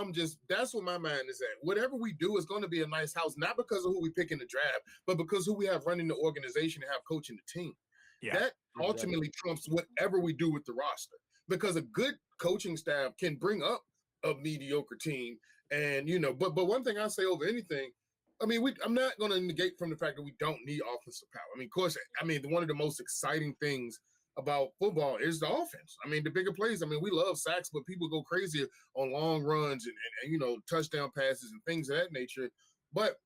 that's what my mind is at. Whatever we do is going to be a nice house, not because of who we pick in the draft, but because who we have running the organization and have coaching the team. Yeah. That Exactly. ultimately trumps whatever we do with the roster because a good coaching staff can bring up a mediocre team. And but one thing I say over anything, I mean, I'm not going to negate from the fact that we don't need offensive power. I mean, of course, one of the most exciting things about football is the offense. I mean, the bigger plays. I mean, we love sacks, but people go crazy on long runs and touchdown passes and things of that nature. But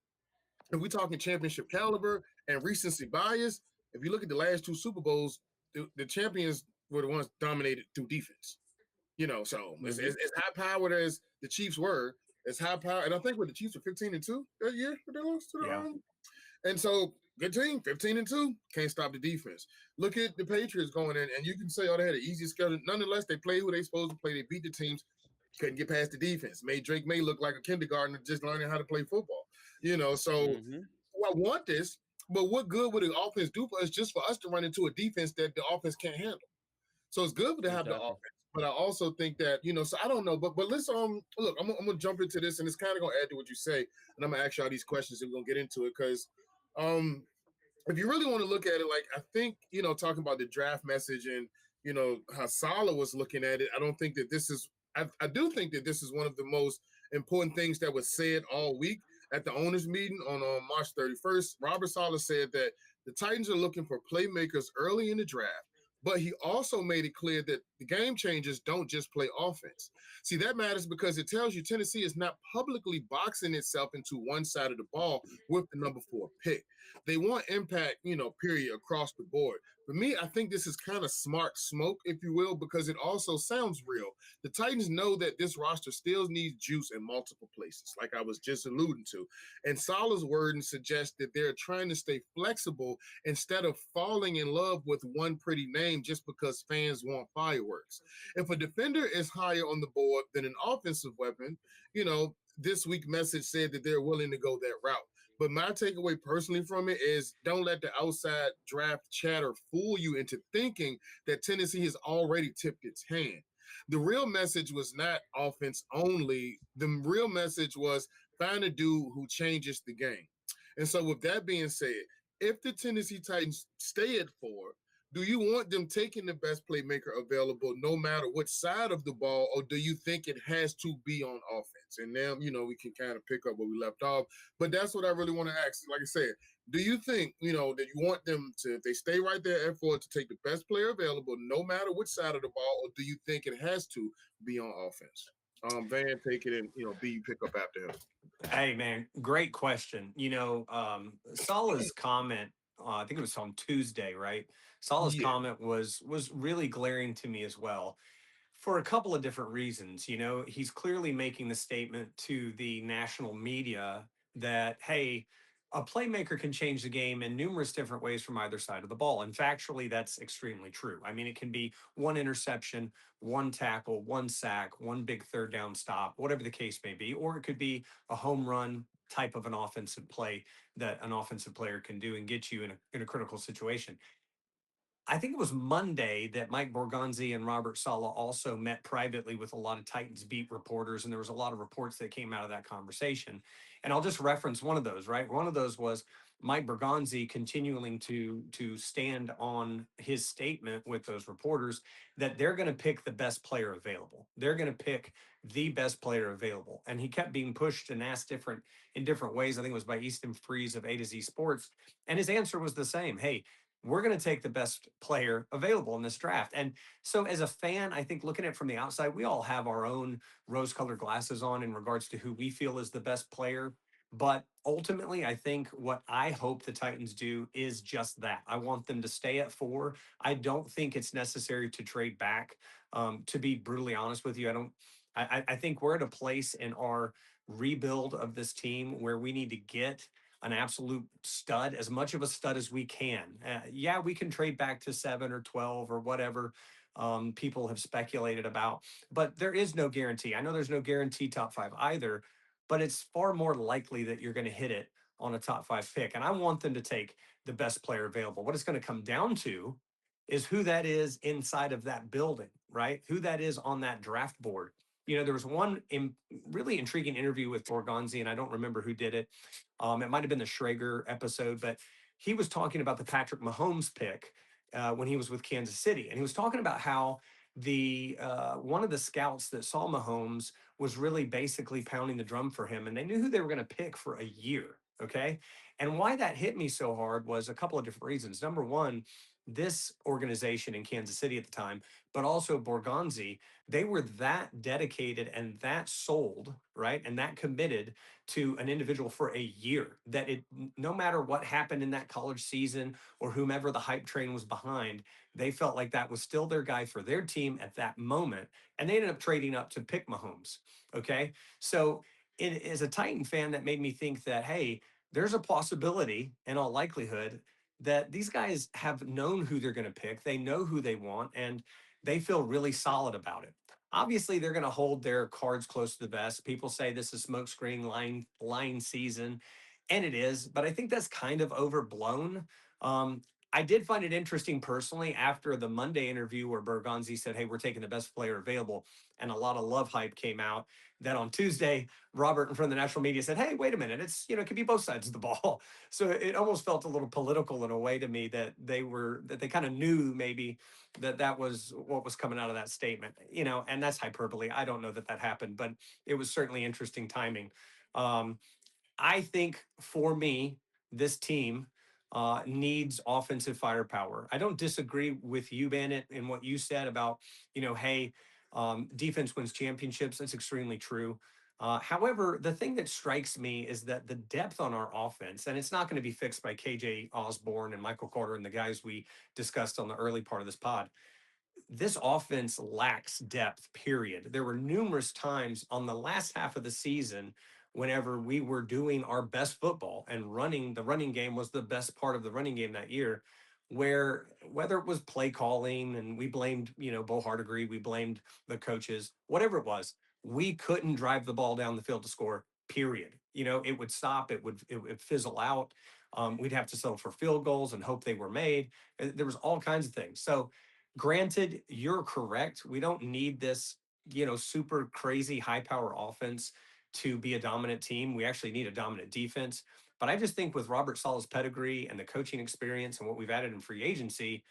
if we're talking championship caliber and recency bias, if you look at the last two Super Bowls, the champions were the ones dominated through defense. So Mhm. as high powered as the Chiefs were, as high power, and I think the Chiefs were 15-2 that year when they lost to the Yeah. and so good team, 15-2, can't stop the defense. Look at the Patriots going in, and you can say, they had an easy schedule. Nonetheless, they played who they supposed to play. They beat the teams, couldn't get past the defense. Made Drake May look like a kindergartner just learning how to play football. So Mhm. I want this, but what good would the offense do for us just for us to run into a defense that the offense can't handle? So it's good to have the Exactly. offense, but I also think that so I don't know, but let's look. I'm gonna jump into this, and it's kind of gonna add to what you say, and I'm gonna ask you all these questions, and we're gonna get into it because if you really want to look at it, like I think talking about the draft message and how Salah was looking at it, I don't think that this is. I do think that this is one of the most important things that was said all week at the owners' meeting on March 31st. Robert Saleh said that the Titans are looking for playmakers early in the draft. But he also made it clear that the game changers don't just play offense. See, that matters because it tells you Tennessee is not publicly boxing itself into one side of the ball with the number 4 pick. They want impact, period, across the board. For me, I think this is kind of smart smoke, if you will, because it also sounds real. The Titans know that this roster still needs juice in multiple places, like I was just alluding to. And Salah's wording suggests that they're trying to stay flexible instead of falling in love with one pretty name just because fans want fireworks. If a defender is higher on the board than an offensive weapon, this week message said that they're willing to go that route. But my takeaway personally from it is don't let the outside draft chatter fool you into thinking that Tennessee has already tipped its hand. The real message was not offense only. The real message was find a dude who changes the game. And so with that being said, if the Tennessee Titans stay at 4, do you want them taking the best playmaker available no matter what side of the ball, or do you think it has to be on offense? And now, we can kind of pick up where we left off. But that's what I really want to ask. Like I said, do you think, that you want them to, if they stay right there at 4, to take the best player available no matter which side of the ball, or do you think it has to be on offense? Van, take it, and B, you pick up after him. Hey man, great question. Salah's comment, I think it was on Tuesday, right? Salah's comment was really glaring to me as well, for a couple of different reasons. He's clearly making the statement to the national media that, hey, a playmaker can change the game in numerous different ways from either side of the ball. And factually, that's extremely true. I mean, it can be one interception, one tackle, one sack, one big third down stop, whatever the case may be, or it could be a home run type of an offensive play that an offensive player can do and get you in a critical situation. I think it was Monday that Mike Borgonzi and Robert Saleh also met privately with a lot of Titans beat reporters, and there was a lot of reports that came out of that conversation. And I'll just reference one of those, right? One of those was Mike Borgonzi continuing to stand on his statement with those reporters that they're going to pick the best player available. They're going to pick the best player available. And he kept being pushed and asked in different ways. I think it was by Easton Freeze of A to Z Sports. And his answer was the same. Hey, we're going to take the best player available in this draft. And so as a fan, I think looking at it from the outside, we all have our own rose-colored glasses on in regards to who we feel is the best player. But ultimately, I think what I hope the Titans do is just that. I want them to stay at 4. I don't think it's necessary to trade back. To be brutally honest with you, I think we're at a place in our rebuild of this team where we need to get an absolute stud, as much of a stud as we can. Yeah, we can trade back to 7 or 12 or whatever people have speculated about, but there is no guarantee. I know there's no guarantee top 5 either, but it's far more likely that you're going to hit it on a top 5 pick. And I want them to take the best player available. What it's going to come down to is who that is inside of that building, right? Who that is on that draft board. There was one really intriguing interview with Borgonzi, and I don't remember who did it. It might have been the Schrager episode, but he was talking about the Patrick Mahomes pick when he was with Kansas City. And he was talking about how the one of the scouts that saw Mahomes was really basically pounding the drum for him, and they knew who they were going to pick for a year. Okay. And why that hit me so hard was a couple of different reasons. Number one, this organization in Kansas City at the time, but also Borgonzi, they were that dedicated and that sold, right? And that committed to an individual for a year, that no matter what happened in that college season or whomever the hype train was behind, they felt like that was still their guy for their team at that moment. And they ended up trading up to pick Mahomes. Okay. So it is a Titan fan that made me think that, hey, there's a possibility in all likelihood that these guys have known who they're going to pick. They know who they want, and they feel really solid about it. Obviously, they're going to hold their cards close to the vest. People say this is smokescreen line season, and it is, but I think that's kind of overblown. I did find it interesting personally after the Monday interview where Bergonzi said, hey, we're taking the best player available, and a lot of love hype came out. That on Tuesday, Robert in front of the national media said, hey, wait a minute, it could be both sides of the ball. So it almost felt a little political in a way to me that they kind of knew maybe that was what was coming out of that statement, and that's hyperbole. I don't know that happened, but it was certainly interesting timing. I think for me, this team needs offensive firepower. I don't disagree with you, Bandit, in what you said about, hey, defense wins championships. That's extremely true. However, the thing that strikes me is that the depth on our offense, and it's not going to be fixed by KJ Osborne and Michael Carter and the guys we discussed on the early part of this pod. This offense lacks depth, period. There were numerous times on the last half of the season whenever we were doing our best football and the running game was the best part of the running game that year, where whether it was play calling and we blamed, Bo Hardegree, we blamed the coaches, whatever it was, we couldn't drive the ball down the field to score, period. It would stop, it would fizzle out. We'd have to settle for field goals and hope they were made. There was all kinds of things. So granted, you're correct. We don't need this, super crazy high power offense to be a dominant team. We actually need a dominant defense. But I just think with Robert Sala's pedigree and the coaching experience and what we've added in free agency,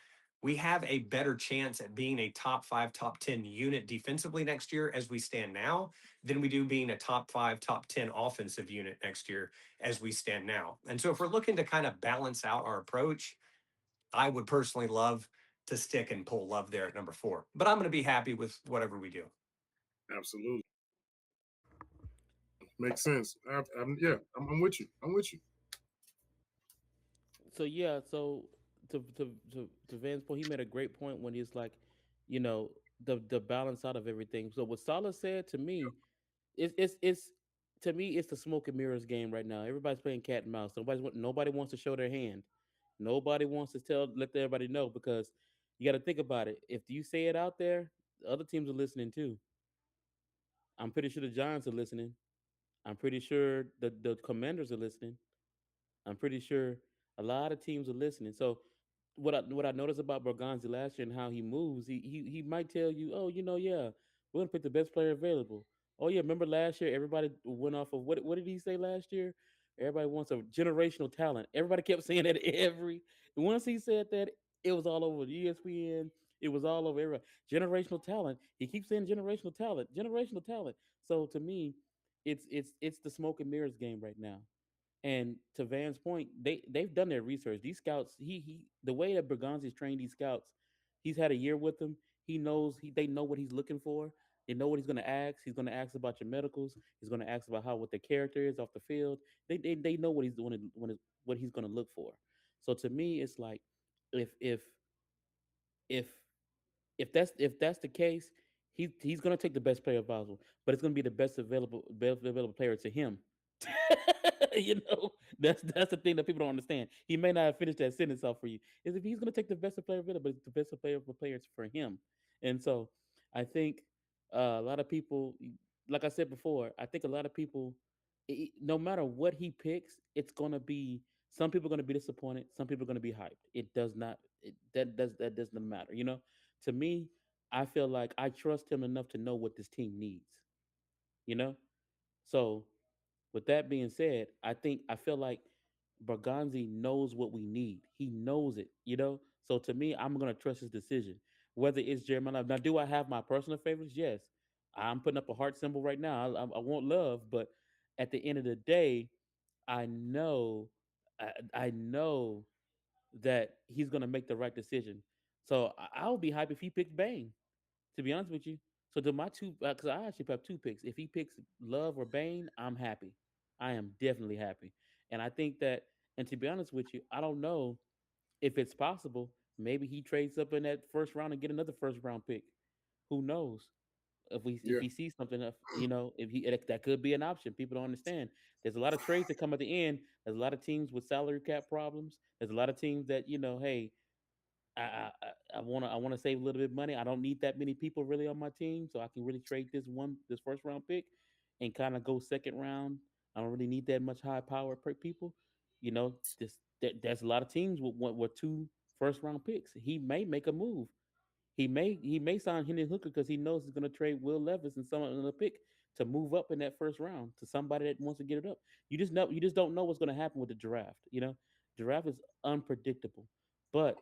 we have a better chance at being a top 5, top 10 unit defensively next year as we stand now than we do being a top 5, top 10 offensive unit next year as we stand now. And so if we're looking to kind of balance out our approach, I would personally love to stick and pull Love there at number 4, but I'm going to be happy with whatever we do. Absolutely. Makes sense. I'm with you. I'm with you. So yeah, so to Van's point, he made a great point when he's like, you know, the balance out of everything. So what Salah said to me, it's to me it's the smoke and mirrors game right now. Everybody's playing cat and mouse. Nobody wants to show their hand. Nobody wants to let everybody know because you got to think about it. If you say it out there, the other teams are listening too. I'm pretty sure the Giants are listening. I'm pretty sure the Commanders are listening. I'm pretty sure a lot of teams are listening. So what I noticed about Berganzi last year and how he moves, he might tell you, oh, yeah, we're gonna pick the best player available. Oh yeah, remember last year everybody went off of what did he say last year? Everybody wants a generational talent. Everybody kept saying that once he said that, it was all over ESPN. It was all over everybody. Generational talent. He keeps saying generational talent, generational talent. So to me, it's the smoke and mirrors game right now. And to Van's point, they've done their research. These scouts, he the way that Berganzi's trained these scouts, he's had a year with them. He knows they know what he's looking for. They know what he's going to ask. He's going to ask about your medicals. He's going to ask about what the character is off the field. They know what he's doing what he's going to look for. So to me, it's like if if if if that's the case, he's going to take the best player available, but it's going to be the best available player to him. That's the thing that people don't understand. He may not have finished that sentence off for you. Is if he's going to take the best player available, but it's the best player for players for him. And so I think a lot of people, like I said before, I think a lot of people, no matter what he picks, it's going to be some people are going to be disappointed. Some people are going to be hyped. It does not. That doesn't matter. To me, I feel like I trust him enough to know what this team needs. You know, so with that being said, I feel like Berganzi knows what we need. He knows it. So to me, I'm gonna trust his decision. Whether it's Jeremiah Love. Now, do I have my personal favorites? Yes. I'm putting up a heart symbol right now. I want love, but at the end of the day, I know I know that he's gonna make the right decision. So I'll be hyped if he picks Bane, to be honest with you. So to my two, because I actually have two picks. If he picks Love or Bane, I'm happy. I am definitely happy. And I think that, and to be honest with you, I don't know if it's possible. Maybe he trades up in that first round and get another first round pick. Who knows? If Yeah. he sees something, if that could be an option. People don't understand. There's a lot of trades that come at the end. There's a lot of teams with salary cap problems. There's a lot of teams that hey, I wanna save a little bit of money. I don't need that many people really on my team, so I can really trade this first round pick and kind of go second round. I don't really need that much high power per people. There's a lot of teams with two first round picks. He may make a move. He may sign Henry Hooker because he knows he's going to trade Will Levis and some other pick to move up in that first round to somebody that wants to get it up. You just don't know what's going to happen with the draft. Draft is unpredictable, but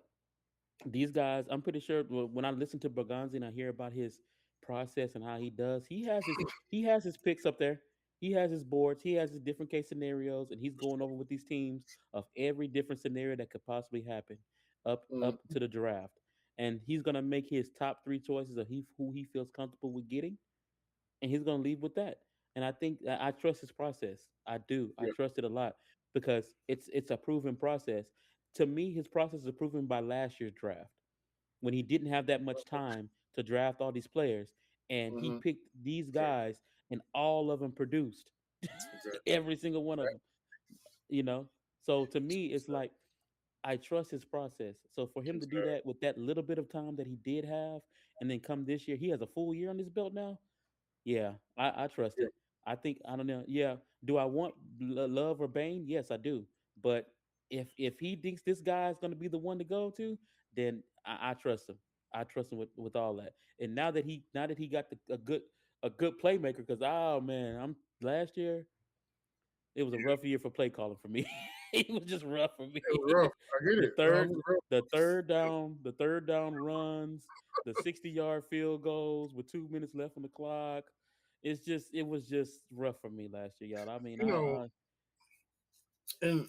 these guys, I'm pretty sure when I listen to Berganzi and I hear about his process and how he does, he has his picks up there. He has his boards, he has his different case scenarios, and he's going over with these teams of every different scenario that could possibly happen Mm, up to the draft. And he's gonna make his top three choices of who he feels comfortable with getting, and he's gonna leave with that. And I think I trust his process. I do. I yeah, trust it a lot because it's a proven process. To me, his process is proven by last year's draft when he didn't have that much time to draft all these players, and he mm-hmm, picked these guys, and all of them produced. exactly. Every single one of them, you know. So to me, it's like I trust his process. So for him to do that with that little bit of time that he did have, and then come this year, he has a full year on his belt now. Yeah, I trust Yeah, it. I think I don't know. Yeah, do I want Love or Bane? Yes, I do. But if he thinks this guy is going to be the one to go to, then I trust him. I trust him with all that. And now that he got a good playmaker, because oh man, I'm last year it was a yeah. rough year for play calling for me. It was just rough for me. It was rough. I get the it. It third was rough. the third down runs, the 60-yard field goals with 2 minutes left on the clock. It was just rough for me last year, y'all. I mean, You know, and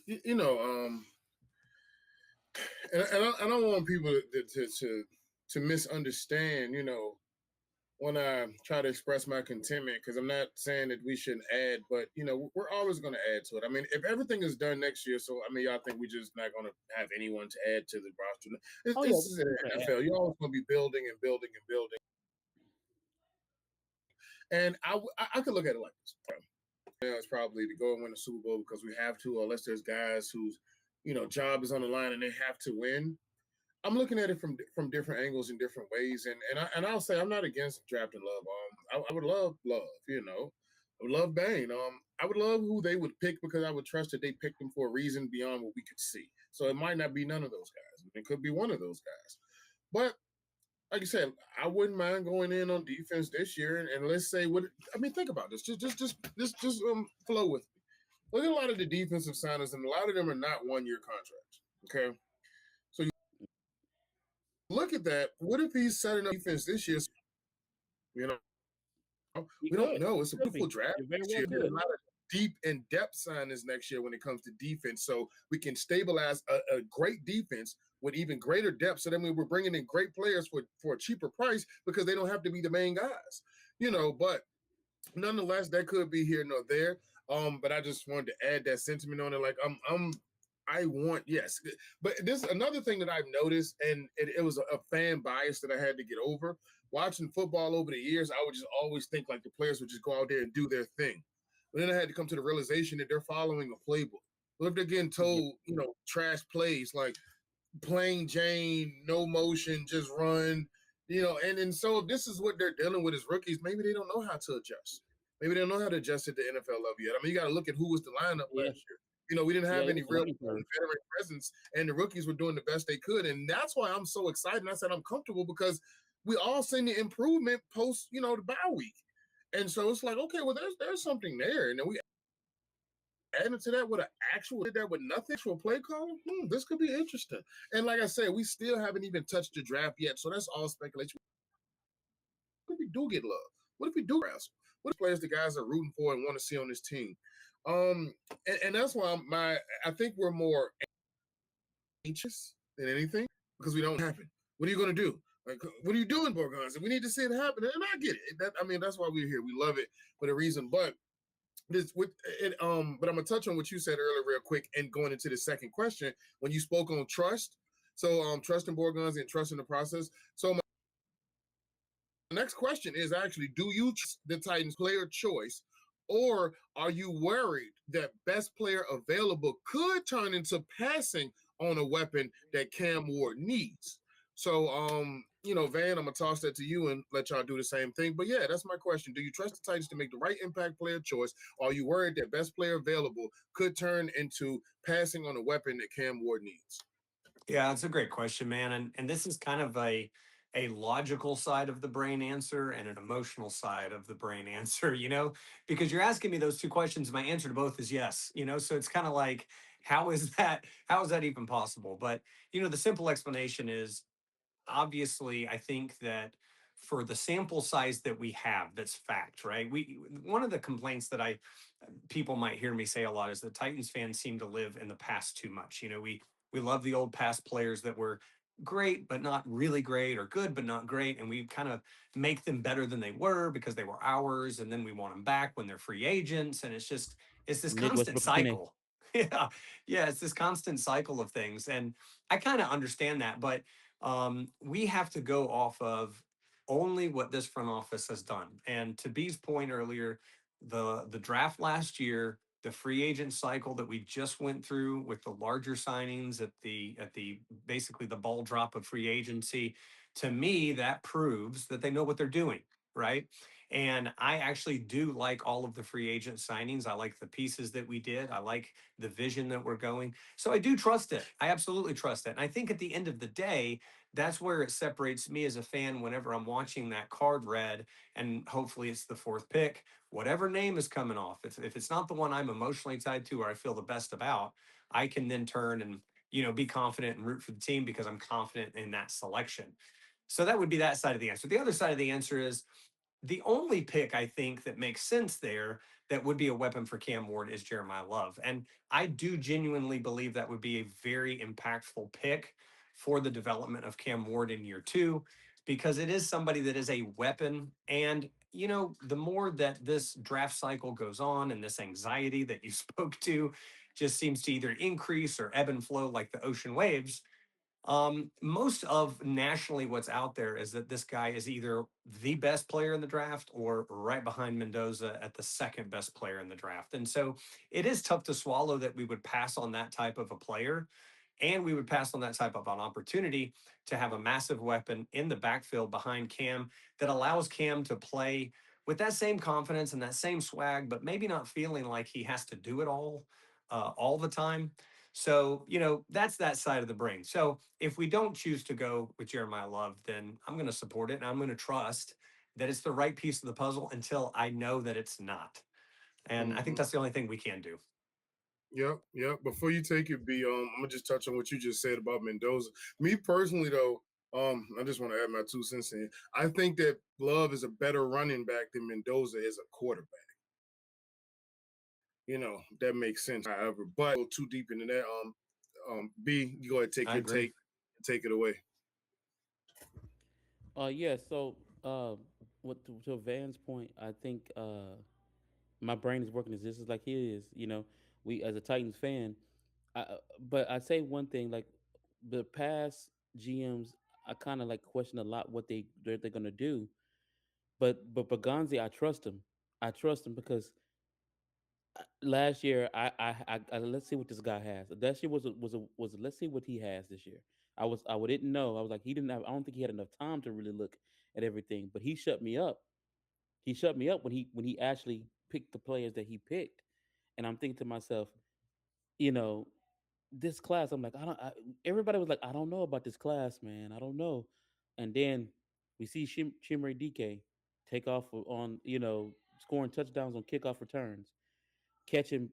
I don't want people to misunderstand. When I try to express my contentment, because I'm not saying that we shouldn't add, but we're always going to add to it. I mean, if everything is done next year, so I mean, y'all think we're just not going to have anyone to add to the roster? oh yeah, This is an we're gonna add. NFL. You're always going to be building and building and building. And I could look at it like this. It's probably to go and win the Super Bowl because we have to, unless there's guys whose job is on the line and they have to win. I'm looking at it from different angles and different ways, and I'll say I'm not against drafting Love. I would love Love. I would love Bane. I would love who they would pick because I would trust that they picked them for a reason beyond what we could see. So it might not be none of those guys. It could be one of those guys. But like I said, I wouldn't mind going in on defense this year, and let's say what I mean. Think about this. Just flow with me. Look at a lot of the defensive signers, and a lot of them are not 1-year contracts. Okay, so you look at that. What if he's setting up defense this year? You know, He we don't could. know. It's a Could be. beautiful draft You very next well year. There's a could. lot of deep and depth signings next year when it comes to defense, so we can stabilize a great defense with even greater depth. So then we were bringing in great players for a cheaper price because they don't have to be the main guys. But nonetheless, that could be here nor there. But I just wanted to add that sentiment on it. Like I want yes, but this another thing that I've noticed, and it was a fan bias that I had to get over. Watching football over the years, I would just always think like the players would just go out there and do their thing. But then I had to come to the realization that they're following a playbook. What if they're getting Yeah. told, trash plays like plain Jane, no motion, just run, and so if this is what they're dealing with as rookies, maybe they don't know how to adjust. Maybe they don't know how to adjust at the NFL level yet. I mean, you got to look at who was the lineup Yeah. last year. We didn't Yeah. have It any was a real learning curve. veteran presence, and the rookies were doing the best they could. And that's why I'm so excited. And I said I'm comfortable because we all seen the improvement post, the bye week. And so it's like, okay, well, there's something there. And then we adding to that with an actual did that with nothing actual play call. This could be interesting. And like I said, we still haven't even touched the draft yet, so that's all speculation. What if we do get Love? What if we do wrestle? What if players the guys are rooting for and want to see on this team? And that's why I think we're more anxious than anything because we don't happen. What are you going to do? Like, what are you doing, Borgons? We need to see it happen, and I get it. That's why we're here. We love it for the reason, but this with it. But I'm gonna touch on what you said earlier, real quick, and going into the second question when you spoke on trust. So, trust in Borgons and trust in the process. So, my next question is actually: do you trust the Titans' player choice, or are you worried that best player available could turn into passing on a weapon that Cam Ward needs? So, Van, I'm gonna toss that to you and let y'all do the same thing. But yeah, that's my question. Do you trust the Titans to make the right impact player choice? Or are you worried that best player available could turn into passing on a weapon that Cam Ward needs? Yeah, it's a great question, man. And this is kind of a logical side of the brain answer and an emotional side of the brain answer, because you're asking me those two questions. My answer to both is yes, so it's kind of like, how is that even possible? But the simple explanation is obviously, I think that for the sample size that we have, that's fact, right? One of the complaints that I people might hear me say a lot is that Titans fans seem to live in the past too much. We love the old past players that were great but not really great, or good but not great, and we kind of make them better than they were because they were ours, and then we want them back when they're free agents, and it's this Nick constant Westbrook McKinney. cycle. Yeah, yeah, it's this constant cycle of things, and I kind of understand that, but we have to go off of only what this front office has done. And to B's point earlier, the draft last year, the free agent cycle that we just went through with the larger signings at the basically the ball drop of free agency, to me that proves that they know what they're doing, right? And I actually do like all of the free agent signings. I like the pieces that we did. I like the vision that we're going. So I do trust it. I absolutely trust it. And I think at the end of the day, that's where it separates me as a fan whenever I'm watching that card read, and hopefully it's the fourth pick, whatever name is coming off. If it's not the one I'm emotionally tied to or I feel the best about, I can then turn and, be confident and root for the team because I'm confident in that selection. So that would be that side of the answer. The other side of the answer is the only pick I think that makes sense there that would be a weapon for Cam Ward is Jeremiah Love. And I do genuinely believe that would be a very impactful pick for the development of Cam Ward in year two, because it is somebody that is a weapon. And, the more that this draft cycle goes on and this anxiety that you spoke to just seems to either increase or ebb and flow like the ocean waves, most of nationally what's out there is that this guy is either the best player in the draft or right behind Mendoza at the second best player in the draft. And so it is tough to swallow that we would pass on that type of a player, and we would pass on that type of an opportunity to have a massive weapon in the backfield behind Cam that allows Cam to play with that same confidence and that same swag, but maybe not feeling like he has to do it all the time. So, that's that side of the brain. So if we don't choose to go with Jeremiah Love, then I'm going to support it and I'm going to trust that it's the right piece of the puzzle until I know that it's not. And I think Mhm. that's the only thing we can do. Yep, yep. Before you take it, B, I'm gonna just touch on what you just said about Mendoza. Me personally, though, I just want to add my 2 cents in. I think that Love is a better running back than Mendoza is a quarterback. That makes sense. However, but go too deep into that. B, you go ahead, take I your agree. take it away. Yeah. So, what to Van's point, I think my brain is working as this is like his. We as a Titans fan, but I say one thing, like the past GMs, I kind of like question a lot what they're gonna do. But Baganzi, I trust him. I trust him because last year I let's see what this guy has. That year was let's see what he has this year. I didn't know. I was like he didn't have. I don't think he had enough time to really look at everything. But he shut me up. He shut me up when he actually picked the players that he picked, and I'm thinking to myself, you know, this class. I'm like I don't. Everybody was like I don't know about this class, man. I don't know. And then we see Chimere DK take off on scoring touchdowns on kickoff returns, catching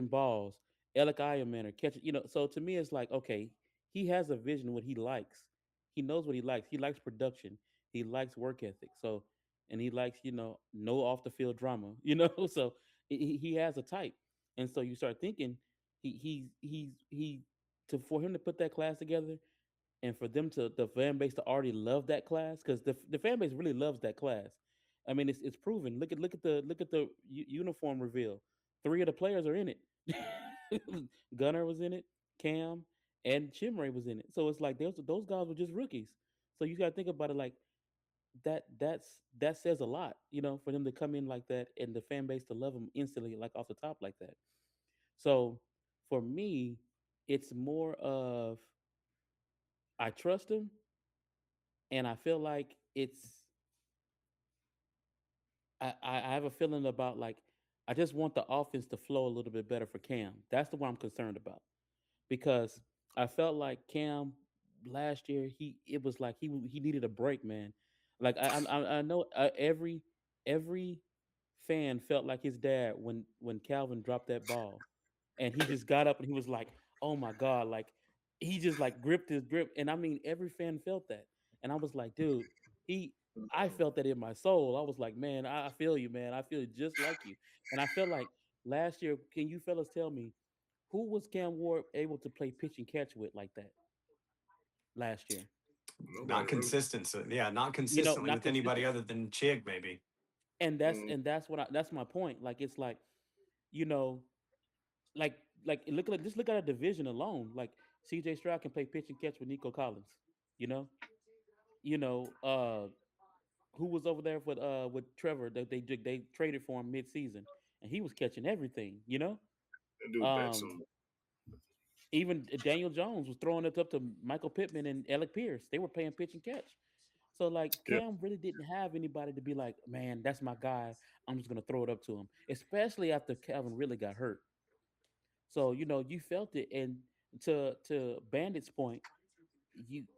balls. Alec Ironman catching, So to me, it's like okay, he has a vision of what he likes. He knows what he likes. He likes production. He likes work ethic. So, and he likes no off the field drama. So he has a type, and so you start thinking he to for him to put that class together and for them to the fan base to already love that class because the fan base really loves that class. I mean, it's proven. Look at the uniform reveal. Three of the players are in it. Gunner was in it, Cam and Chimray was in it. So it's like those guys were just rookies. So you got to think about it like that says a lot, for them to come in like that and the fan base to love them instantly, like off the top like that. So for me, it's more of I trust him and I feel like I have a feeling about like I just want the offense to flow a little bit better for Cam. That's the one I'm concerned about because I felt like Cam last year it was like he needed a break, man. Like I know every fan felt like his dad when Calvin dropped that ball and he just got up and he was like, "Oh my god!" Like he just like gripped his grip, and I mean every fan felt that, and I was like, "Dude, he I felt that in my soul. I was like, man, I feel you, man. I feel just like you. And I felt like last year, can you fellas tell me who was Cam Ward able to play pitch and catch with like that last year? Not Nobody really. consistent. So, yeah, not You know, consistently not with anybody consistent. other than Chig, maybe. And Mm, that's my point. Like it's like, you know, like look at just look at a division alone. Like CJ Stroud can play pitch and catch with Nico Collins. You know, you know, who was over there with Trevor that they traded for him mid season, and he was catching everything. You know, that dude back um, some. even Daniel Jones was throwing it up to Michael Pittman and Alec Pierce. They were playing pitch and catch. So like Yeah. Cam really didn't have anybody to be like, man, that's my guy. I'm just gonna throw it up to him, especially after Calvin really got hurt. So you know you felt it, and to Bandit's point,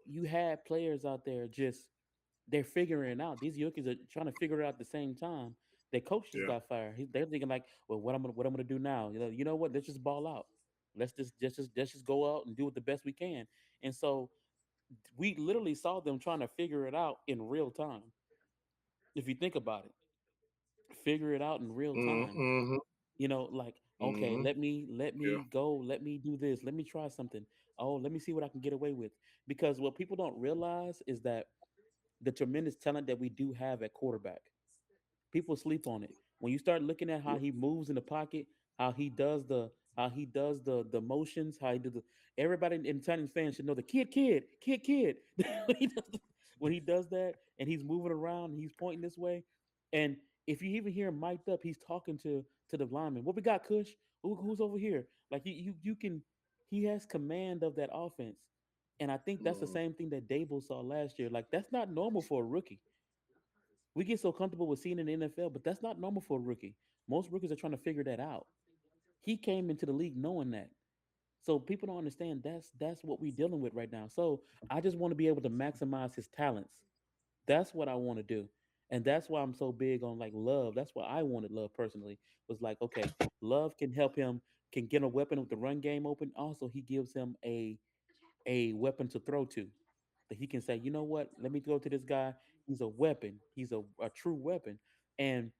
you had players out there just they're figuring it out. These rookies are trying to figure it out at the same time. Their coach just Yeah. got fired. They're thinking like, well, what I'm gonna do now? You know what? Let's just ball out. Let's just go out and do it the best we can. And so we literally saw them trying to figure it out in real time. If you think about it, figure it out in real time. Mm-hmm. You know, like okay, Mm-hmm. let Yeah. me go, let me do this, let me try something. Oh, let me see what I can get away with. Because what people don't realize is that the tremendous talent that we do have at quarterback. People sleep on it. When you start looking at how he moves in the pocket, how he does the motions, how he do the everybody in Titans fans should know the kid. when when he does that and he's moving around, and he's pointing this way, and if you even hear him mic'd up, he's talking to the lineman. What we got, Kush? Who's over here? Like you can he has command of that offense. And I think that's the Mm-hmm. same thing that Dable saw last year. Like that's not normal for a rookie. We get so comfortable with seeing in the NFL, but that's not normal for a rookie. Most rookies are trying to figure that out. He came into the league knowing that. So people don't understand that's what we're dealing with right now. So I just want to be able to maximize his talents. That's what I want to do. And that's why I'm so big on like love. That's why I wanted love personally. Was like, okay, love can help him, can get a weapon with the run game open. Also, he gives him a weapon to throw to that he can say, you know what, let me go to this guy. He's a weapon. He's a true weapon. And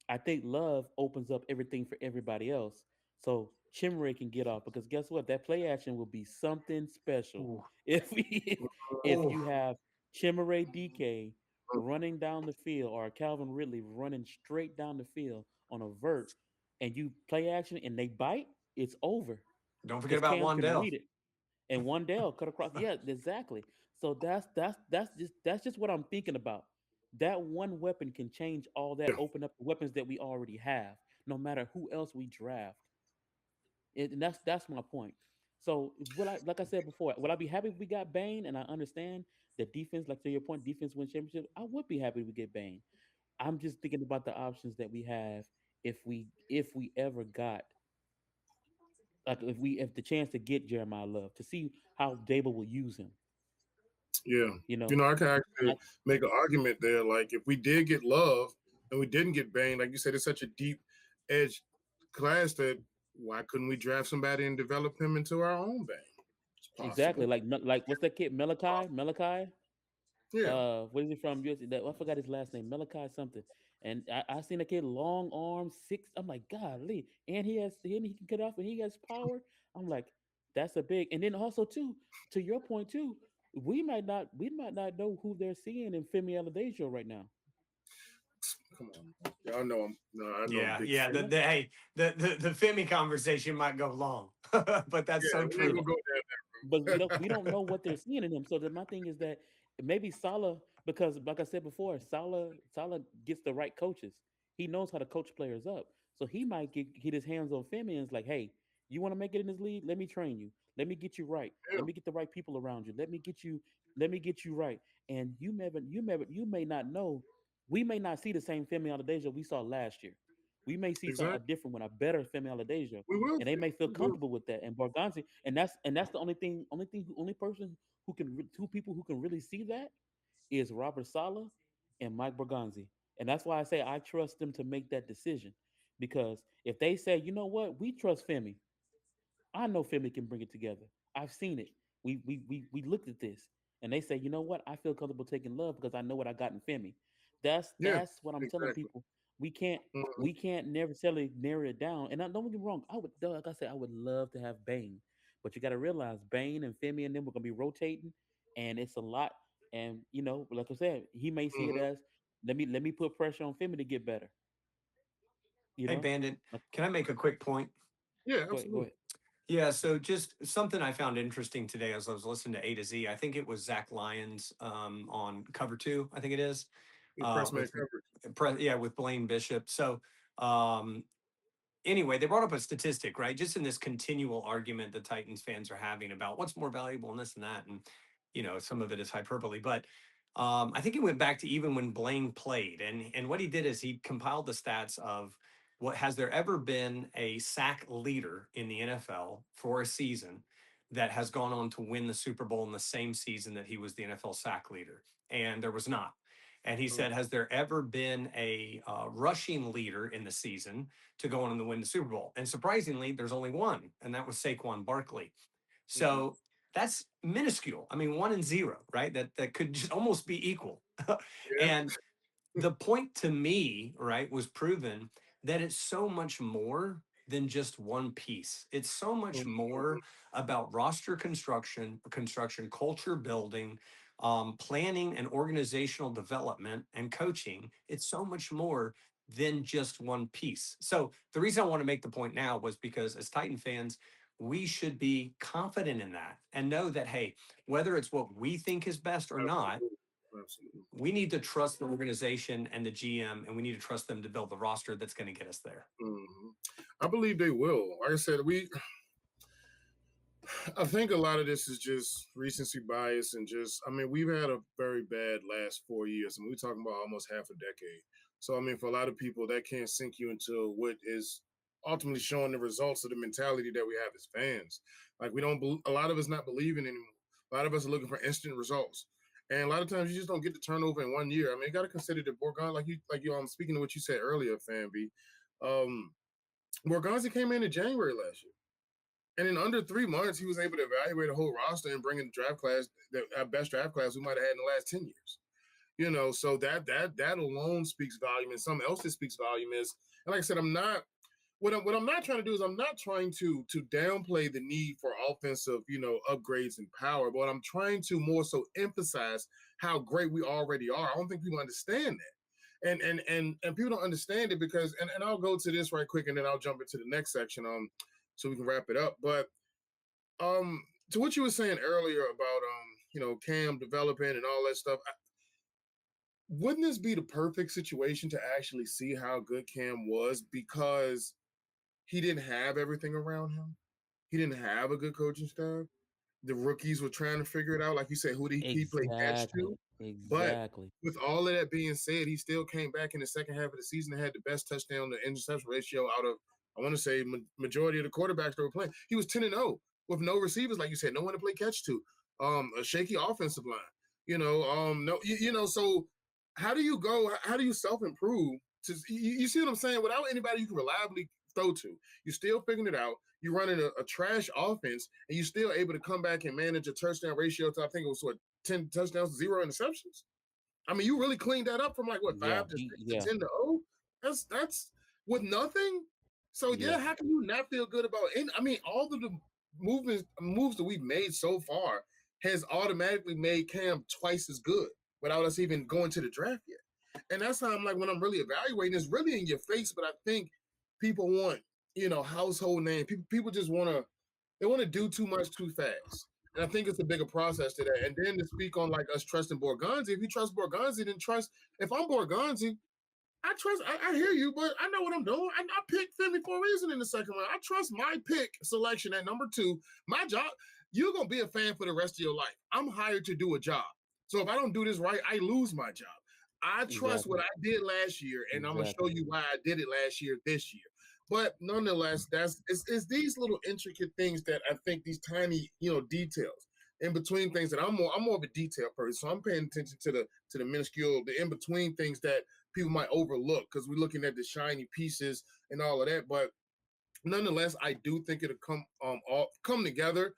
I think love opens up everything for everybody else. So Chimere can get off because guess what? That play action will be something special. Ooh. If we if Ooh. you have Chimere DK running down the field or Calvin Ridley running straight down the field on a vert and you play action and they bite, it's over. Don't forget Because about Cam can Wandell. read it and one Dell cut across. Yeah, exactly. So that's just what I'm thinking about. That one weapon can change all that, Yeah. open up the weapons that we already have, no matter who else we draft. And that's my point. So will I like I said before, would I be happy if we got Bane? And I understand that defense, like to your point, defense wins championship. I would be happy if we get Bane. I'm just thinking about the options that we have if we ever got like if the chance to get Jeremiah Love to see how Dable will use him. Yeah. You You know, know, I can actually I, make an argument there. Like, if we did get Love and we didn't get Bane, like you said, it's such a deep edge class that why couldn't we draft somebody and develop him into our own Bane? It's exactly possible. like what's that kid Malachi? Yeah. What is he from? USC? That I forgot his last name. Malachi something. And I seen a kid long arms, six. I'm like, golly, and he can cut off, and he has power. I'm like, that's a big. And then also too, to your point too, we might not know who they're seeing in Femi Aladejo right now. Come on. Y'all know I'm no, I know I'm Yeah, big. yeah. You know, Hey, the Femi conversation might go long, but that's Yeah, so we ain't true. gonna go down but that we don't know what they're seeing in him. So my thing is that maybe Salah, because like I said before, Salah gets the right coaches. He knows how to coach players up. So he might get his hands on Femi and it's like, hey, you want to make it in this league? Let me train you. Let me get you right. yeah, Let me get the right people around you. Let me get you right. And you may not know. We may not see the same Femi Aladejo we saw last year. We may see a exactly. different one, a better Femi Aladejo We will and they see. may feel We will. comfortable with that. And Barganzi, and that's the only person who can two people who can really see that is Robert Sala and Mike Barganzi, and that's why I say I trust them to make that decision because if they say, you know what, we trust Femi, I know Femi can bring it together. I've seen it. We looked at this, and they say, you know what, I feel comfortable taking Love because I know what I got in Femi. Yeah, That's what I'm telling exactly. people. We can't Mhm. we can't necessarily narrow it down. And don't get me wrong, I would like I said, I would love to have Bane, but you got to realize Bane and Femi and them are gonna be rotating, and it's a lot. And like I said, he may see it Mhm. as let me put pressure on Femi to get better. You Hey, know, Bandit, Like, can I make a quick point? Yeah, go ahead, go absolutely. ahead. Yeah, so just something I found interesting today as I was listening to A to Z. I think it was Zach Lyons on Cover Two, I think it is, The press man with coverage. with Blaine Bishop. So um, anyway, they brought up a statistic, right? Just in this continual argument the Titans fans are having about what's more valuable and this and that, and some of it is hyperbole, but I think it went back to even when Blaine played, and what he did is he compiled the stats of what has there ever been a sack leader in the NFL for a season that has gone on to win the Super Bowl in the same season that he was the NFL sack leader, and there was not. And he Mm. said, has there ever been a rushing leader in the season to go on and win the Super Bowl? And surprisingly, there's only one, and that was Saquon Barkley. Mhm. So that's minuscule. I mean, 1 and 0, right? That could just almost be equal. Yeah. And the point to me, right, was proven that it's so much more than just one piece. It's so much Mhm. more about roster construction, culture building, planning and organizational development and coaching. It's so much more than just one piece. So the reason I want to make the point now was because as Titan fans, we should be confident in that and know that, hey, whether it's what we think is best or not, Absolutely. Absolutely. we need to trust the organization and the GM, and we need to trust them to build the roster that's going to get us there. Mhm. I believe they will. Like I said, I think a lot of this is just recency bias and just, I mean, we've had a very bad last 4 years. I mean, we're talking about almost half a decade. So, I mean, for a lot of people, that can't sink you into what is ultimately showing the results of the mentality that we have as fans. Like, a lot of us not believing anymore. A lot of us are looking for instant results. And a lot of times you just don't get the turnover in 1 year. I mean, you got to consider that Borgon, speaking to what you said earlier, Fanby, um, Borgonzi came in January last year. And in under 3 months, he was able to evaluate a whole roster and bring in the draft class, the best draft class we might have had in the last 10 years. So that alone speaks volume. And something else that speaks volume is, and like I said, what I'm not trying to do is I'm not trying to downplay the need for offensive, upgrades and power, but I'm trying to more so emphasize how great we already are. I don't think people understand that. And people don't understand it because and I'll go to this right quick and then I'll jump into the next section so we can wrap it up. But um to what you were saying earlier about Cam developing and all that stuff, wouldn't this be the perfect situation to actually see how good Cam was because he didn't have everything around him? He didn't have a good coaching staff. The rookies were trying to figure it out. Like you said, who did he play catch Exactly, to? But exactly. with all of that being said, he still came back in the second half of the season and had the best touchdown to interception ratio out of, I want to say, majority of the quarterbacks that were playing. He was 10-0 with no receivers, like you said, no one to play catch to. A shaky offensive line. No, so how do you go? How do you self-improve? You see what I'm saying? Without anybody you can reliably throw to, you're still figuring it out. You're running a trash offense, and you're still able to come back and manage a touchdown ratio to, I think it was 10 touchdowns, 0 interceptions. I mean, you really cleaned that up from like what, Yeah, 5 to 6 to yeah, 10-0. That's with nothing. So yeah. yeah, how can you not feel good about it? I mean, all of the moves that we've made so far has automatically made Cam twice as good without us even going to the draft yet. And that's how I'm like, when I'm really evaluating, it's really in your face, but I think people want, household name. People just want to do too much too fast. And I think it's a bigger process to that. And then to speak on like us trusting Borgonzi, if you trust Borgonzi, then trust. If I'm Borgonzi, I trust. I hear you, but I know what I'm doing. I picked Finley for a reason in the second round. I trust my pick selection at number 2. My job. You're gonna be a fan for the rest of your life. I'm hired to do a job. So if I don't do this right, I lose my job. I trust what Exactly, I did last year, and I'm gonna show exactly. you why I did it last year, this year. But nonetheless, it's these little intricate things that I think, these tiny, details in between things that I'm more of a detail person. So I'm paying attention to the minuscule, the in between things that people might overlook because we're looking at the shiny pieces and all of that. But nonetheless, I do think it'll all come together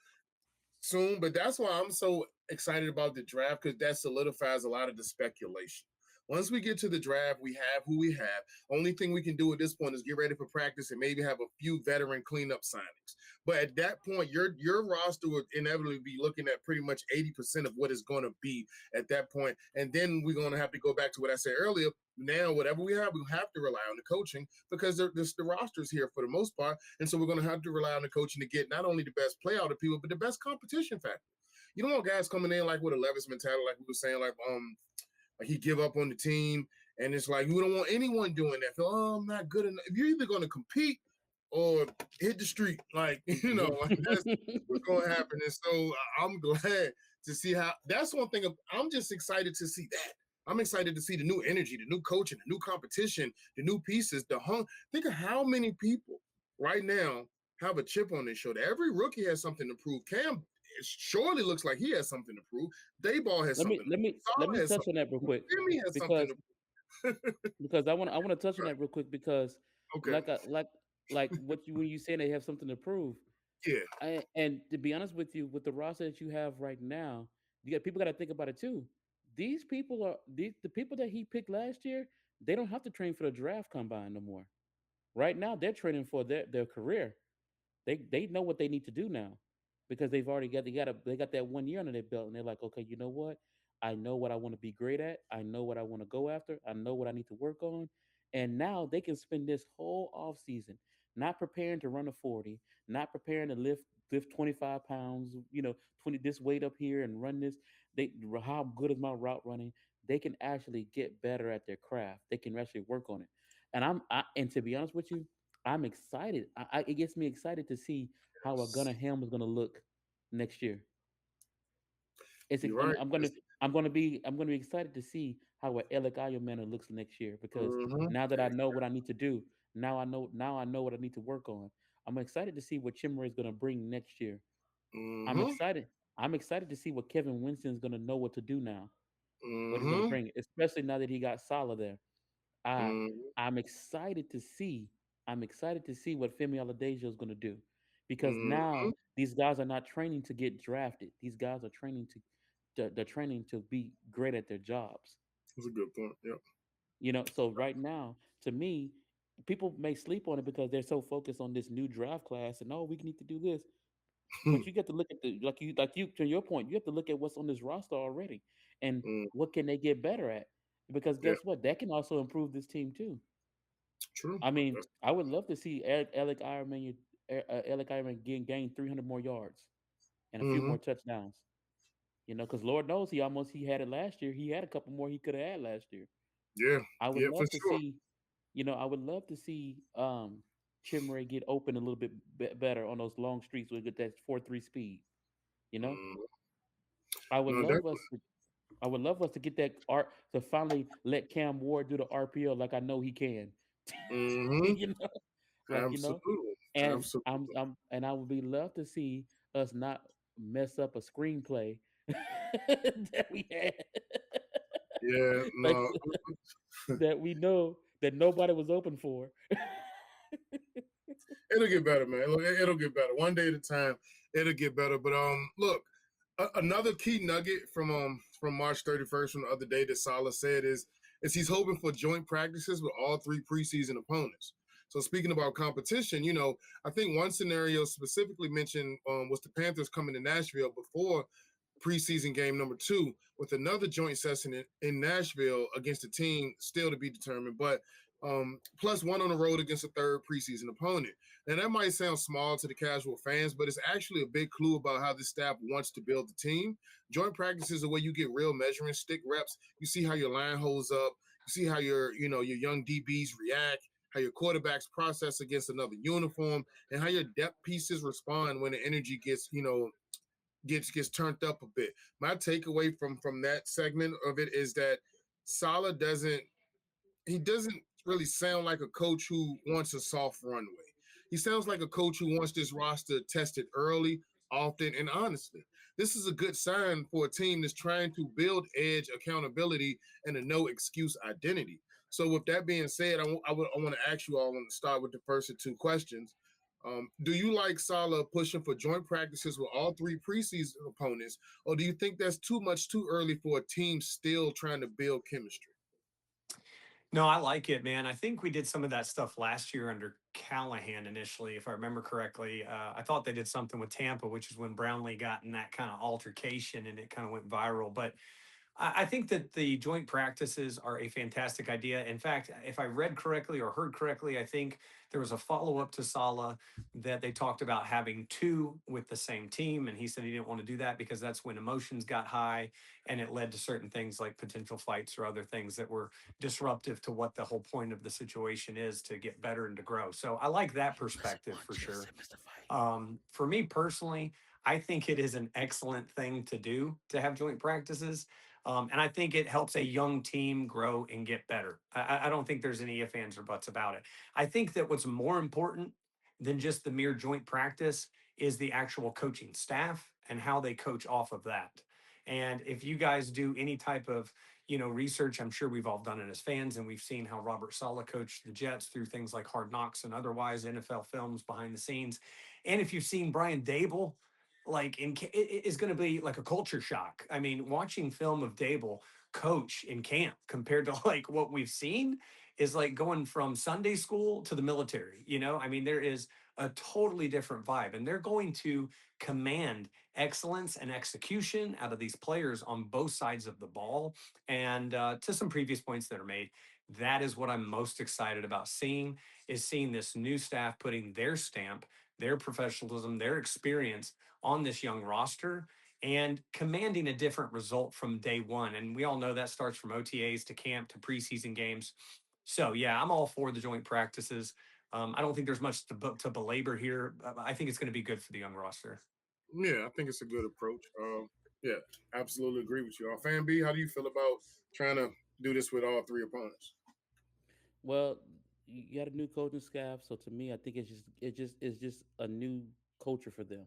soon. But that's why I'm so excited about the draft, because that solidifies a lot of the speculation. Once we get to the draft, we have who we have. Only thing we can do at this point is get ready for practice and maybe have a few veteran cleanup signings. But at that point, your roster would inevitably be looking at pretty much 80% of what it's going to be at that point. And then we're going to have to go back to what I said earlier. Now, whatever we have to rely on the coaching because the roster's here for the most part. And so we're going to have to rely on the coaching to get not only the best play out of people, but the best competition factor. You don't want guys coming in like with a Levis mentality, like we were saying, like he give up on the team, and it's like you don't want anyone doing that. Feel, I'm not good enough. If you're either going to compete or hit the street, like like that's what's going to happen. And so I'm glad to see how. That's one thing. I'm just excited to see that. I'm excited to see the new energy, the new coaching, the new competition, the new pieces, the hung. Think of how many people right now have a chip on their shoulder. Every rookie has something to prove. Cam surely looks like he has something to prove. Dayball has something. Let me touch on that real quick Jimmy has something to prove. because I want to touch on that real quick because Okay. like when you say they have something to prove. Yeah. And to be honest with you, with the roster that you have right now, people got to think about it too. These people are the people that he picked last year. They don't have to train for the draft combine no more. Right now, they're training for their career. They know what they need to do now because they've already got they got that 1 year under their belt, and they're like, okay, you know what? I know what I want to be great at. I know what I want to go after. I know what I need to work on, and now they can spend this whole off season not preparing to run a 40, not preparing to lift 25 pounds, 20 this weight up here and run this. How good is my route running? They can actually get better at their craft. They can actually work on it, and to be honest with you, I'm excited. It gets me excited to see how a Gunnar Helm is going to look next year. You're right. I'm going to be excited to see how an Alec Ayomana looks next year because now that I know what I need to do, now I know what I need to work on. I'm excited to see what Chimere is going to bring next year. I'm excited. I'm excited to see what Kevin Winston is going to know what to do now. What he's going to bring, especially now that he got Salah there. I'm excited to see. I'm excited to see what Femi Aladejo is going to do, because now these guys are not training to get drafted. These guys are training they're training to be great at their jobs. That's a good point. Yeah. So right now, to me, people may sleep on it because they're so focused on this new draft class and we need to do this. But you get to look at to your point, you have to look at what's on this roster already and what can they get better at. Because guess what? That can also improve this team too. True. I mean, I would love to see Alec Ironman gain 300 more yards and a few more touchdowns. Because Lord knows he had it last year. He had a couple more he could have had last year. Yeah. I would love to see. I would love to see Chimere get open a little bit better on those long streets with that 4.3 speed. I would love us to get that art to finally let Cam Ward do the RPO like I know he can. Absolutely. And Absolutely. and I would be love to see us not mess up a screenplay that we had. Yeah, no. that we know that nobody was open for. It'll get better, man. It'll get better. One day at a time, it'll get better. But look, another key nugget from March 31st from the other day that Salah said is he's hoping for joint practices with all three preseason opponents. So speaking about competition, I think one scenario specifically mentioned was the Panthers coming to Nashville before preseason game number 2 with another joint session in Nashville against a team still to be determined, but plus one on the road against a third preseason opponent. And that might sound small to the casual fans, but it's actually a big clue about how the staff wants to build the team. Joint practices are where you get real measuring stick reps. You see how your line holds up. You see how your young DBs react, how your quarterbacks process against another uniform, and how your depth pieces respond when the energy gets turned up a bit. My takeaway from that segment of it is that Salah doesn't really sound like a coach who wants a soft runway. He sounds like a coach who wants this roster tested early, often, and honestly. This is a good sign for a team that's trying to build edge, accountability, and a no excuse identity. So with that being said, I want to ask you all, I want to start with the first of two questions. Do you like Salah pushing for joint practices with all three preseason opponents, or do you think that's too early for a team still trying to build chemistry? No, I like it, man. I think we did some of that stuff last year under Callahan initially, if I remember correctly. I thought they did something with Tampa, which is when Brownlee got in that kind of altercation and it kind of went viral. But I think that the joint practices are a fantastic idea. In fact, if I read correctly or heard correctly, I think there was a follow up to Sala that they talked about having two with the same team. And he said he didn't want to do that because that's when emotions got high and it led to certain things like potential fights or other things that were disruptive to what the whole point of the situation is to get better and to grow. So I like that He doesn't perspective want for Jeff sure. Simmons to fight. For me personally, I think it is an excellent thing to do to have joint practices. And I think it helps a young team grow and get better. I don't think there's any ifs, ands, or buts about it. I think that what's more important than just the mere joint practice is the actual coaching staff and how they coach off of that. And if you guys do any type of research, I'm sure we've all done it as fans, and we've seen how Robert Saleh coached the Jets through things like Hard Knocks and otherwise NFL films behind the scenes. And if you've seen Brian Dable, like it is going to be like a culture shock. I mean, watching film of Dable coach in camp compared to like what we've seen is like going from Sunday school to the military. I mean, there is a totally different vibe, and they're going to command excellence and execution out of these players on both sides of the ball. And to some previous points that are made, that is what I'm most excited about seeing this new staff putting their stamp, their professionalism, their experience on this young roster and commanding a different result from day one. And we all know that starts from OTAs to camp to preseason games. So, yeah, I'm all for the joint practices. I don't think there's much to belabor here. I think it's going to be good for the young roster. Yeah, I think it's a good approach. Yeah, absolutely agree with you. Fan B, how do you feel about trying to do this with all three opponents? Well, you got a new coaching staff, so to me, I think it's just a new culture for them.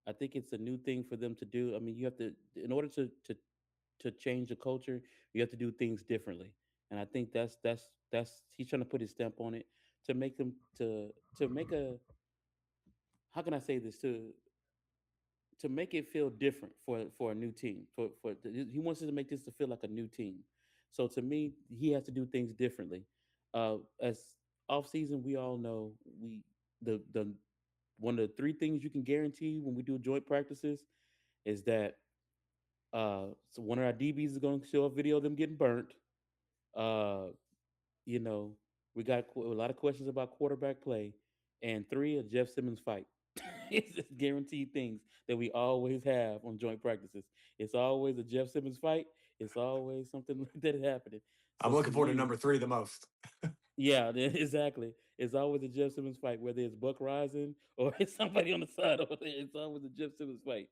I think it's a new thing for them to do. I mean, you have to in order to change the culture, you have to do things differently. And I think that's he's trying to put his stamp on it to make them to make a how can I say this to make it feel different for a new team. He wants to make this to feel like a new team. So to me, he has to do things differently. As off season, we all know the one of the three things you can guarantee when we do joint practices is that so one of our DBs is going to show a video of them getting burnt. Uh, you know, we got a lot of questions about quarterback play, and three, a Jeff Simmons fight. It's just guaranteed things that we always have on joint practices. It's always a Jeff Simmons fight. It's always something like that happening. I'm So to looking forward to me, number three the most. yeah, exactly. It's always a Jeff Simmons fight, whether it's Buck Rising or it's somebody on the side over there. It's always a Jeff Simmons fight.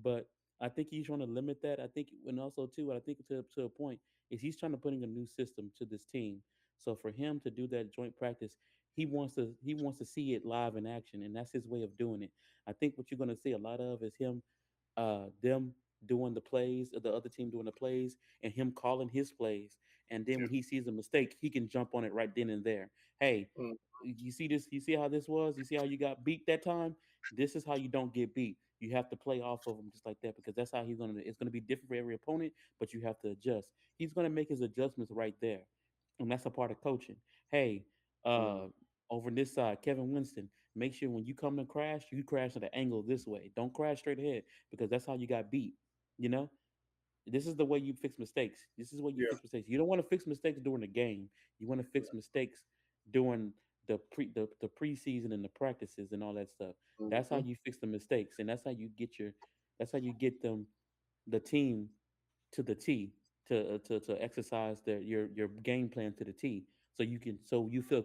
But I think he's trying to limit that. I think, and also too, I think to a point is he's trying to put in a new system to this team. So for him to do that joint practice, he wants to see it live in action, and that's his way of doing it. I think what you're going to see a lot of is them doing the plays, or the other team doing the plays, and him calling his plays. And then Yeah. when he sees a mistake, he can jump on it right then and there. Hey, Mm, you see this? You see how this was? You see how you got beat that time? This is how you don't get beat. You have to play off of him just like that because that's how he's gonna. It's gonna be different for every opponent, but you have to adjust. He's gonna make his adjustments right there, and that's a part of coaching. Hey, mm, uh, over on this side, Kevin Winston, make sure when you come to crash, you crash at an angle this way. Don't crash straight ahead because that's how you got beat. You know, this is the way you fix mistakes. This is the way you yeah. fix mistakes. You don't want to fix mistakes during the game. You want to fix mistakes during the preseason and the practices and all that stuff. That's how Mm-hmm. you fix the mistakes, and that's how you get them the team to the T to exercise your game plan to the T. So you feel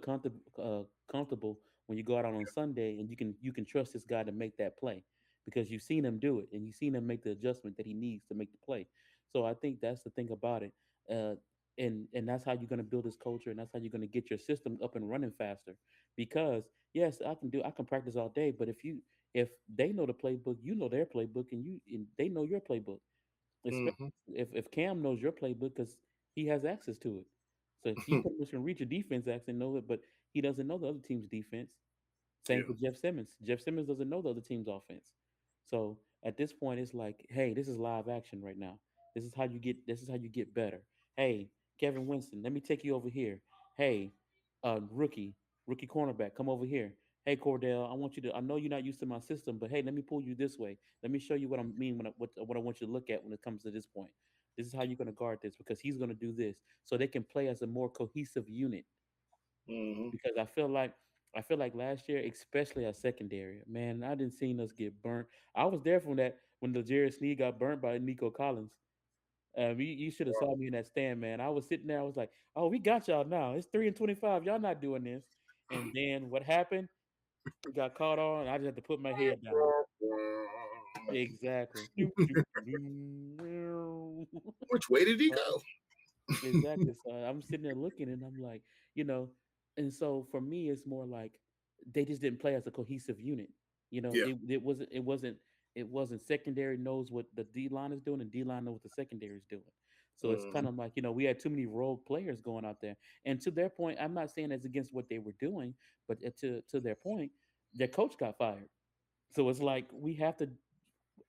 comfortable when you go out on Sunday and you can trust this guy to make that play because you've seen him do it and you've seen him make the adjustment that he needs to make the play. So I think that's the thing about it. Uh, and that's how you're going to build this culture, and that's how you're going to get your system up and running faster. Because yes, I can practice all day, but if they know the playbook, you know their playbook, and they know your playbook. Especially Mm-hmm. if Cam knows your playbook because he has access to it. So he pretty much can read your defense and know it, but he doesn't know the other team's defense. Same Yeah. for Jeff Simmons. Jeff Simmons doesn't know the other team's offense. So at this point, it's like, hey, this is live action right now. This is how you get better. Hey, Kevin Winston, let me take you over here. Hey, rookie cornerback, come over here. Hey, Cordell, I want you to. I know you're not used to my system, but hey, let me pull you this way. Let me show you what I mean when what I want you to look at when it comes to this point. This is how you're going to guard this because he's going to do this, so they can play as a more cohesive unit. Hmm. Because I feel like last year, especially at secondary, man, I didn't see us get burnt. I was there from that when the Jerry Sneed got burnt by Nico Collins. You should have saw me in that stand, man. I was sitting there. I was like, "Oh, we got y'all now. It's 3-25. Y'all not doing this." And then what happened? We got caught on. I just had to put my head down. Exactly. Which way did he go? Exactly. So I'm sitting there looking, and I'm like, you know, and so for me, it's more like they just didn't play as a cohesive unit. Yeah. It wasn't secondary knows what the D line is doing, and D line knows what the secondary is doing. So it's Hmm. kind of like we had too many rogue players going out there. And to their point, I'm not saying that's against what they were doing, but to their point, their coach got fired. So it's like we have to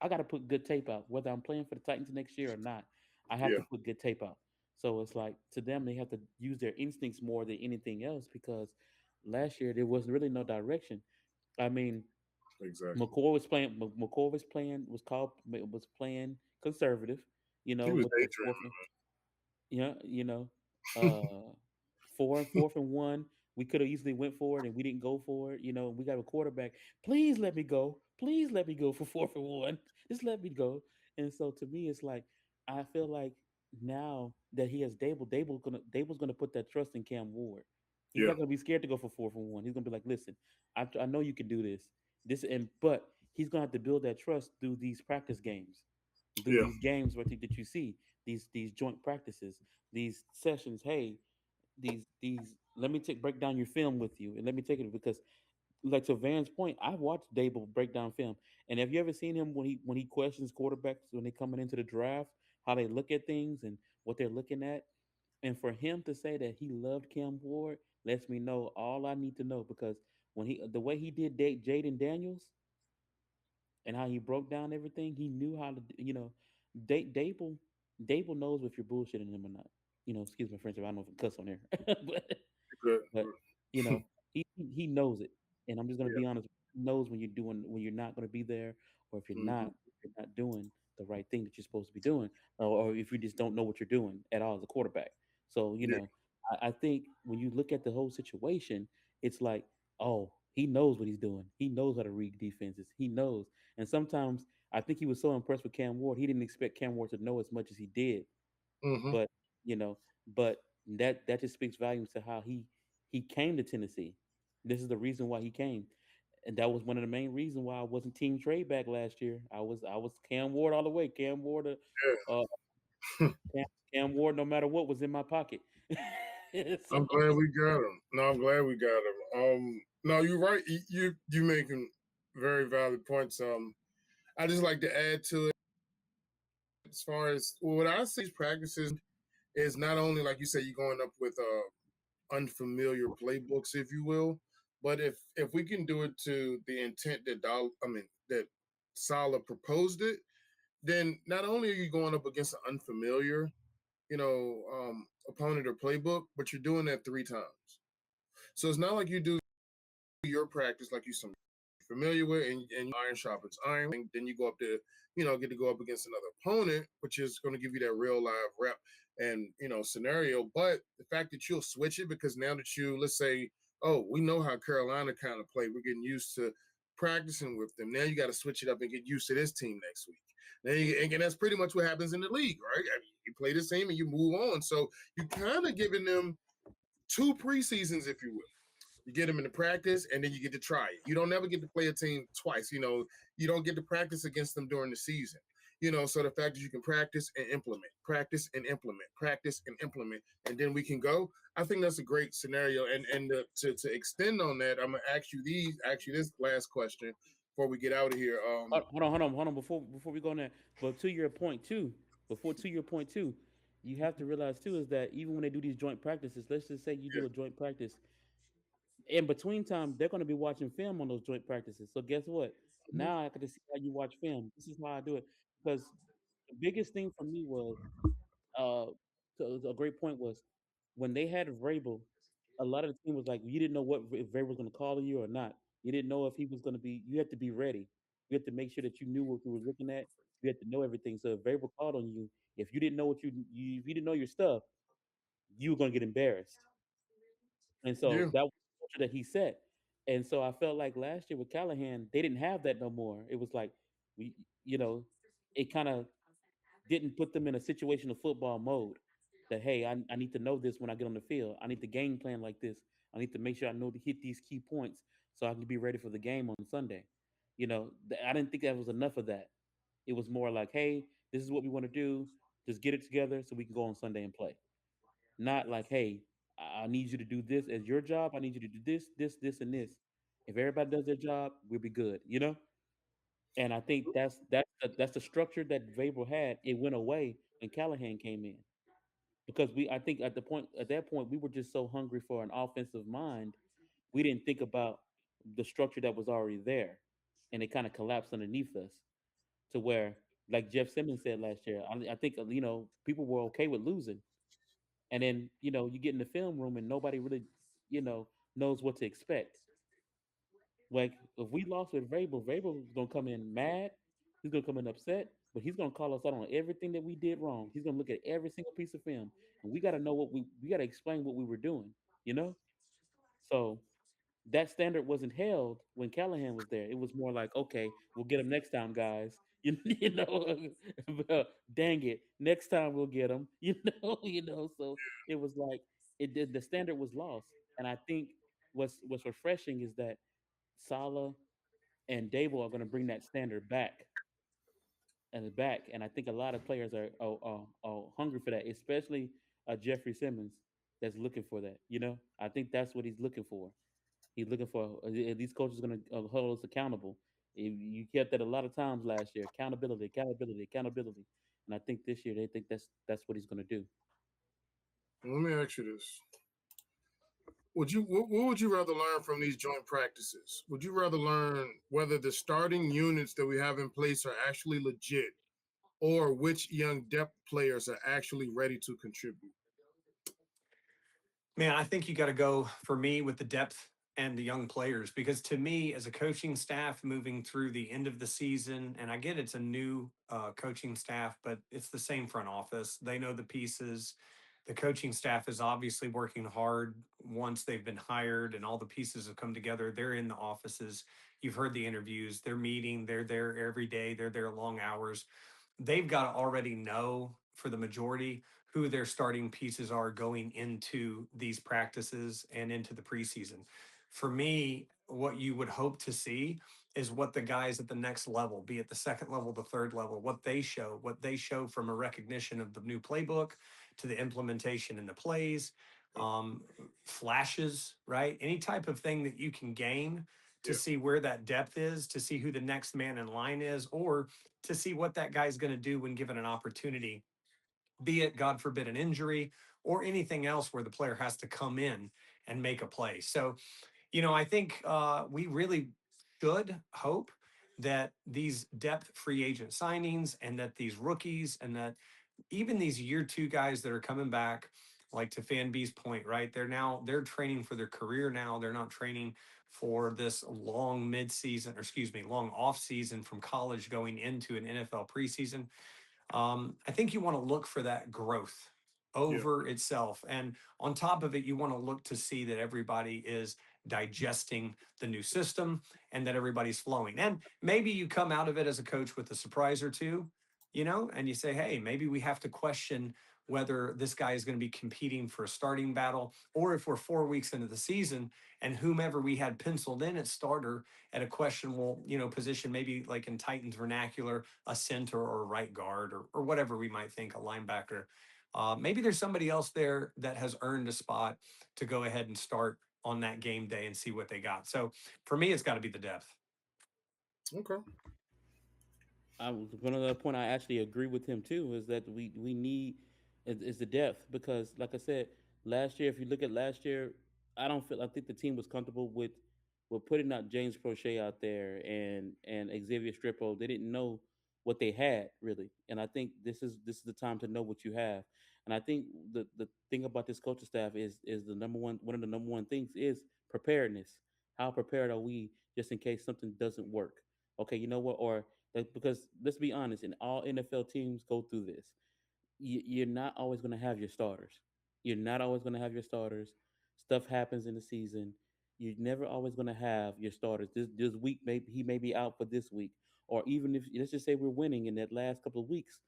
I got to put good tape out, whether I'm playing for the Titans next year or not. I have Yeah. to put good tape out. So it's like to them, they have to use their instincts more than anything else because last year there was really no direction. I mean, Exactly. McCoy was playing conservative, He was with the fourth. daydreaming. Yeah, uh, fourth and one. We could have easily went for it, and we didn't go for it. We got a quarterback. Please let me go. Please let me go for fourth and one. Just let me go. And so to me, it's like I feel like now that he has Dable's gonna put that trust in Cam Ward. He's Yeah. not gonna be scared to go for fourth and one. He's gonna be like, listen, I know you can do this. But he's gonna have to build that trust through these practice games, through Yeah. these games that you see these joint practices, these sessions. Hey, these let me take break down your film with you, and let me take it because, like to Van's point, I watched Dable break down film, and have you ever seen him when he questions quarterbacks when they coming into the draft, how they look at things and what they're looking at, and for him to say that he loved Cam Ward lets me know all I need to know because when the way he did Jaden Daniels and how he broke down everything, he knew how to, Dable, Dable knows if you're bullshitting him or not. Excuse my French, if I don't know if I cuss on there, Good. but you know, he knows it, and I'm just gonna Yeah. be honest. He knows when you're not gonna be there, or Hmm. if you're not doing the right thing that you're supposed to be doing, or if you just don't know what you're doing at all as a quarterback. So Yeah. I think when you look at the whole situation, it's like, oh, he knows what he's doing. He knows how to read defenses. He knows, and sometimes I think he was so impressed with Cam Ward, he didn't expect Cam Ward to know as much as he did. Hmm. But you know, but that just speaks volumes to how he came to Tennessee. This is the reason why he came, and that was one of the main reasons why I wasn't team trade back last year. I was Cam Ward all the way. Cam Ward, uh, Yeah. Cam Ward, no matter what was in my pocket. So I'm glad we got him. No, I'm glad we got him. No, you're right. You making very valid points. I just like to add to it as far as what I see practices is not only like you say you're going up with unfamiliar playbooks, if you will, but if we can do it to the intent that that Salah proposed it, then not only are you going up against an unfamiliar, opponent or playbook, but you're doing that 3 times. So it's not like you do your practice like you some familiar with and iron sharpens iron. And then you go up to, get to go up against another opponent, which is going to give you that real live rep and scenario. But the fact that you'll switch it because now that let's say, oh, we know how Carolina kind of play. We're getting used to practicing with them. Now you got to switch it up and get used to this team next week. And that's pretty much what happens in the league, right? I mean, you play this team and you move on. So you kind of giving them 2 preseasons, if you will. You get them into practice, and then you get to try it. You don't never get to play a team twice. You don't get to practice against them during the season. So the fact that you can practice and implement, practice and implement, practice and implement, and then we can go. I think that's a great scenario. And to extend on that, I'm gonna ask you this last question before we get out of here. hold on. Before we go on there, but to your point too, you have to realize too is that even when they do these joint practices, let's just say you Yeah. do a joint practice in between time, they're going to be watching film on those joint practices. So guess what? Now I get to see how you watch film. This is how I do it because the biggest thing for me was uh, So a great point was when they had Vrabel, a lot of the team was like, you didn't know what if Vrabel was going to call you or not. You didn't know if he was going to be. You had to be ready. You had to make sure that you knew what you were looking at. You had to know everything. So if Vrabel called on you, if you didn't know if you didn't know your stuff, you were going to get embarrassed. And so Yeah. that was the culture that he set. And so I felt like last year with Callahan, they didn't have that no more. It was like we, you know, it kind of didn't put them in a situational football mode that hey I need to know this when I get on the field. I need to game plan like this. I need to make sure I know to hit these key points so I can be ready for the game on Sunday. I didn't think that was enough of that. It was more like, hey, this is what we want to do. Just get it together so we can go on Sunday and play. Not like, hey, I need you to do this as your job. I need you to do this, this, this, and this. If everybody does their job, we'll be good. And I think that's the structure that Vrabel had. It went away when Callahan came in because I think at that point we were just so hungry for an offensive mind, we didn't think about the structure that was already there, and it kind of collapsed underneath us to where, like Jeff Simmons said last year, I think people were okay with losing, and then you get in the film room and nobody really you know knows what to expect. Like if we lost with Vrabel's gonna come in mad. He's gonna come in upset, but he's gonna call us out on everything that we did wrong. He's gonna look at every single piece of film, and we got to know we got to explain what we were doing. You know, so that standard wasn't held when Callahan was there. It was more like, okay, we'll get him next time, guys. You know, dang it, next time we'll get him. You know. So it was like the standard was lost, and I think what's refreshing is that Salah and Dable are going to bring that standard back. And I think a lot of players are hungry for that, especially Jeffrey Simmons, that's looking for that. I think that's what he's looking for. He's looking for these coaches going to hold us accountable. You kept that a lot of times last year: accountability, accountability, accountability. And I think this year they think that's what he's going to do. Let me ask you this: what would you rather learn from these joint practices? Would you rather learn whether the starting units that we have in place are actually legit, or which young depth players are actually ready to contribute? Man, I think you got to go for me with the depth and the young players because to me, as a coaching staff moving through the end of the season, and I get it's a new coaching staff, but it's the same front office. They know the pieces. The coaching staff is obviously working hard once they've been hired and all the pieces have come together. They're in the offices. You've heard the interviews. They're meeting. They're there every day. They're there long hours. They've got to already know for the majority who their starting pieces are going into these practices and into the preseason. For me, what you would hope to see is what the guys at the next level, be it the second level, the third level, what they show from a recognition of the new playbook to the implementation in the plays, um, flashes, right? Any type of thing that you can gain to Yeah. see where that depth is, to see who the next man in line is, or to see what that guy's going to do when given an opportunity, be it, God forbid, an injury or anything else where the player has to come in and make a play. So, I think we really should hope that these depth free agent signings and that these rookies and that even these year two guys that are coming back, like to Fan B's point, right? They're training for their career now. They're not training for this long midseason, or excuse me, long off season from college going into an NFL preseason. I think you want to look for that growth Yeah. over itself. And on top of it, you want to look to see that everybody is digesting the new system and that everybody's flowing. And maybe you come out of it as a coach with a surprise or two, and you say, hey, maybe we have to question whether this guy is going to be competing for a starting battle or if we're 4 weeks into the season and whomever we had penciled in at starter at a questionable, position, maybe like in Titans vernacular, a center or a right guard or whatever we might think, a linebacker. Maybe there's somebody else there that has earned a spot to go ahead and start on that game day and see what they got. So for me, it's got to be the depth. Okay. One other point I actually agree with him too is that we need is the depth because, like I said, last year, if you look at last year, I think the team was comfortable with putting out James Crochet out there and Xavier Strippo. They didn't know what they had really. And I think this is the time to know what you have. And I think the thing about this coaching staff is the number one of the number one things is preparedness. How prepared are we just in case something doesn't work? Okay, you know what? Or like, because let's be honest, and all NFL teams go through this. You're not always going to have your starters. You're not always going to have your starters. Stuff happens in the season. You're never always going to have your starters. This week, maybe he may be out for this week, or even if let's just say we're winning in that last couple of weeks,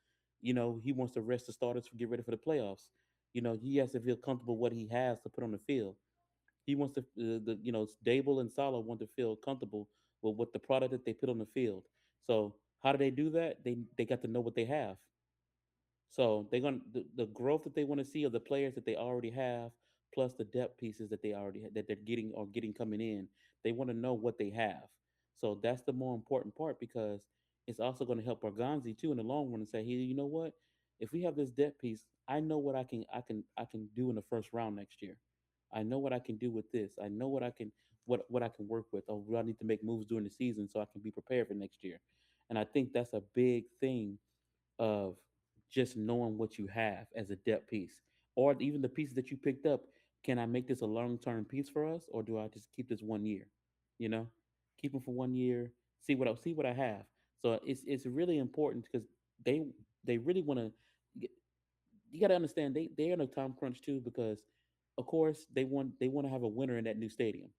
he wants to rest the starters to get ready for the playoffs. He has to feel comfortable what he has to put on the field. He wants to Dable and Salah want to feel comfortable with what the product that they put on the field. So how do they do that? They got to know what they have. So they're going to the growth that they want to see of the players that they already have, plus the depth pieces that they already that they're getting or getting coming in. They want to know what they have. So that's the more important part because it's also going to help Organzi too in the long run and say, hey, you know what? If we have this depth piece, I know what I can do in the first round next year. I know what I can do with this. I know what I can work with. Or do I need to make moves during the season so I can be prepared for next year? And I think that's a big thing of just knowing what you have as a depth piece, or even the pieces that you picked up. Can I make this a long term piece for us, or do I just keep this 1 year? You know, keep them for 1 year. See what I have. So it's really important because they they really want to. You got to understand they're in a time crunch too because, of course, they want to have a winner in that new stadium.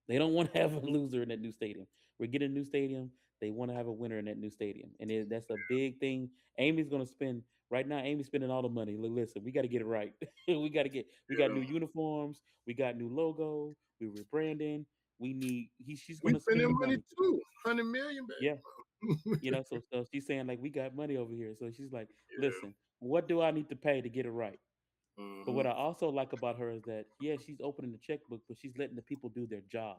They don't want to have a loser in that new stadium. We're getting a new stadium. They want to have a winner in that new stadium, and that's a big thing. Amy's going to spend right now. Amy's spending all the money. Look, listen, we got to get it right. We got Yeah. new uniforms. We got new logo. We rebranding. We need. She's going We to spend the spending money money. too. 100 million, Yeah, baby. so she's saying like we got money over here. So she's like, Yeah. listen, what do I need to pay to get it right? But Hmm. what I also like about her is that yeah, she's opening the checkbook, but she's letting the people do their job.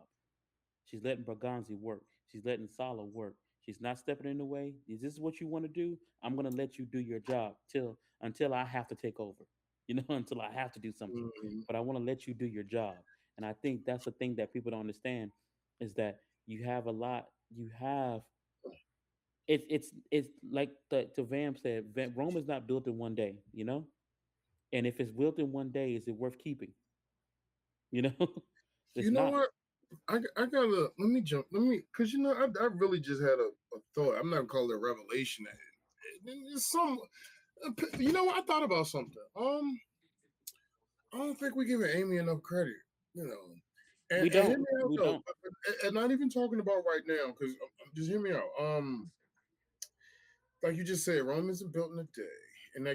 She's letting Berganzi work. She's letting Salah work. She's not stepping in the way. Is this what you want to do? I'm gonna let you do your job till until I have to take over. Until I have to do something. Hmm. But I want to let you do your job. And I think that's the thing that people don't understand is that you have a lot. You have it's like to Vam said. Rome is not built in one day. And if it's built in one day, is it worth keeping? You know, You it's know not. what? I gotta let me jump. Because I really just had a thought. I'm not gonna call it a revelation. It's some. You know what? I thought about something. I don't think we're giving Amy enough credit. You know, and We hear don't. me out We though. don't. And not even talking about right now, because just hear me out. Like you just said, Rome isn't built in a day, and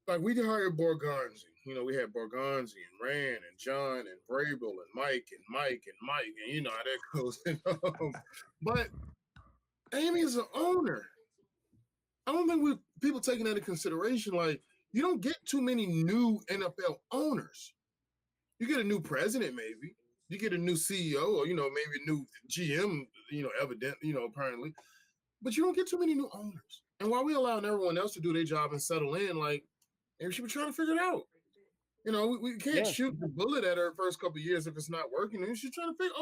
like we hired Borgonzi. We had Borgonzi and Rand and John and Vrabel and Mike and Mike, and you know how that goes. But Amy is an owner. I don't think we people taking that into consideration. Like you don't get too many new NFL owners. You get a new president, maybe. You get a new CEO, or maybe a new GM. Evident. Apparently, but you don't get too many new owners. And while we allowing everyone else to do their job and settle in, like maybe she was trying to figure it out. We can't Yeah. shoot the bullet at her first couple of years if it's not working. And she's trying to figure,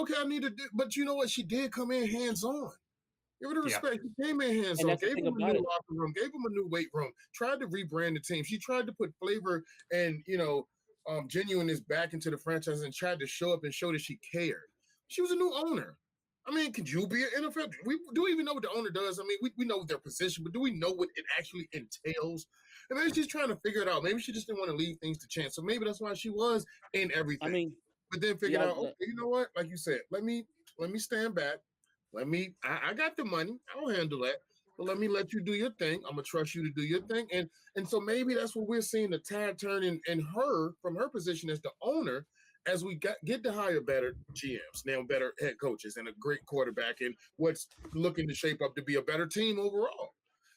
okay, I need to do. But you know what? She did come in hands on. Give her the Yeah. respect. She came in hands And on, that's the gave thing him a about new it. locker room, gave him a new weight room, tried to rebrand the team. She tried to put flavor and genuineness back into the franchise and tried to show up and show that she cared. She was a new owner. I mean, could you be an NFL? Do we even know what the owner does? I mean, we know their position, but do we know what it actually entails? And maybe she's trying to figure it out. Maybe she just didn't want to leave things to chance. So maybe that's why she was in I everything. mean, But then figured yeah, out, okay, you know what? Like you said, let me stand back. I got the money. I'll handle that. But let me let you do your thing. I'm gonna trust you to do your thing. And so maybe that's what we're seeing the tide turn in her from her position as the owner as we get to hire better GMs, now better head coaches, and a great quarterback, and what's looking to shape up to be a better team overall.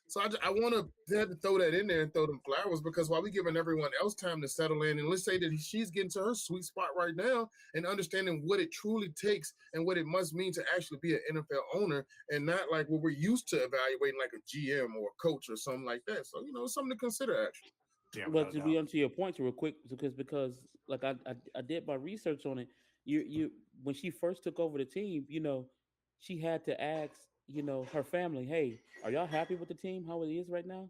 So I want to throw that in there and throw them flowers because while we giving everyone else time to settle in, and let's say that she's getting to her sweet spot right now and understanding what it truly takes and what it must mean to actually be an NFL owner and not like what we're used to evaluating like a GM or a coach or something like that. So it's something to consider actually. Yeah, well, without a to be doubt. onto your point real quick, because like I did my research on it. You when she first took over the team, she had to ask her family, hey, are y'all happy with the team how it is right now?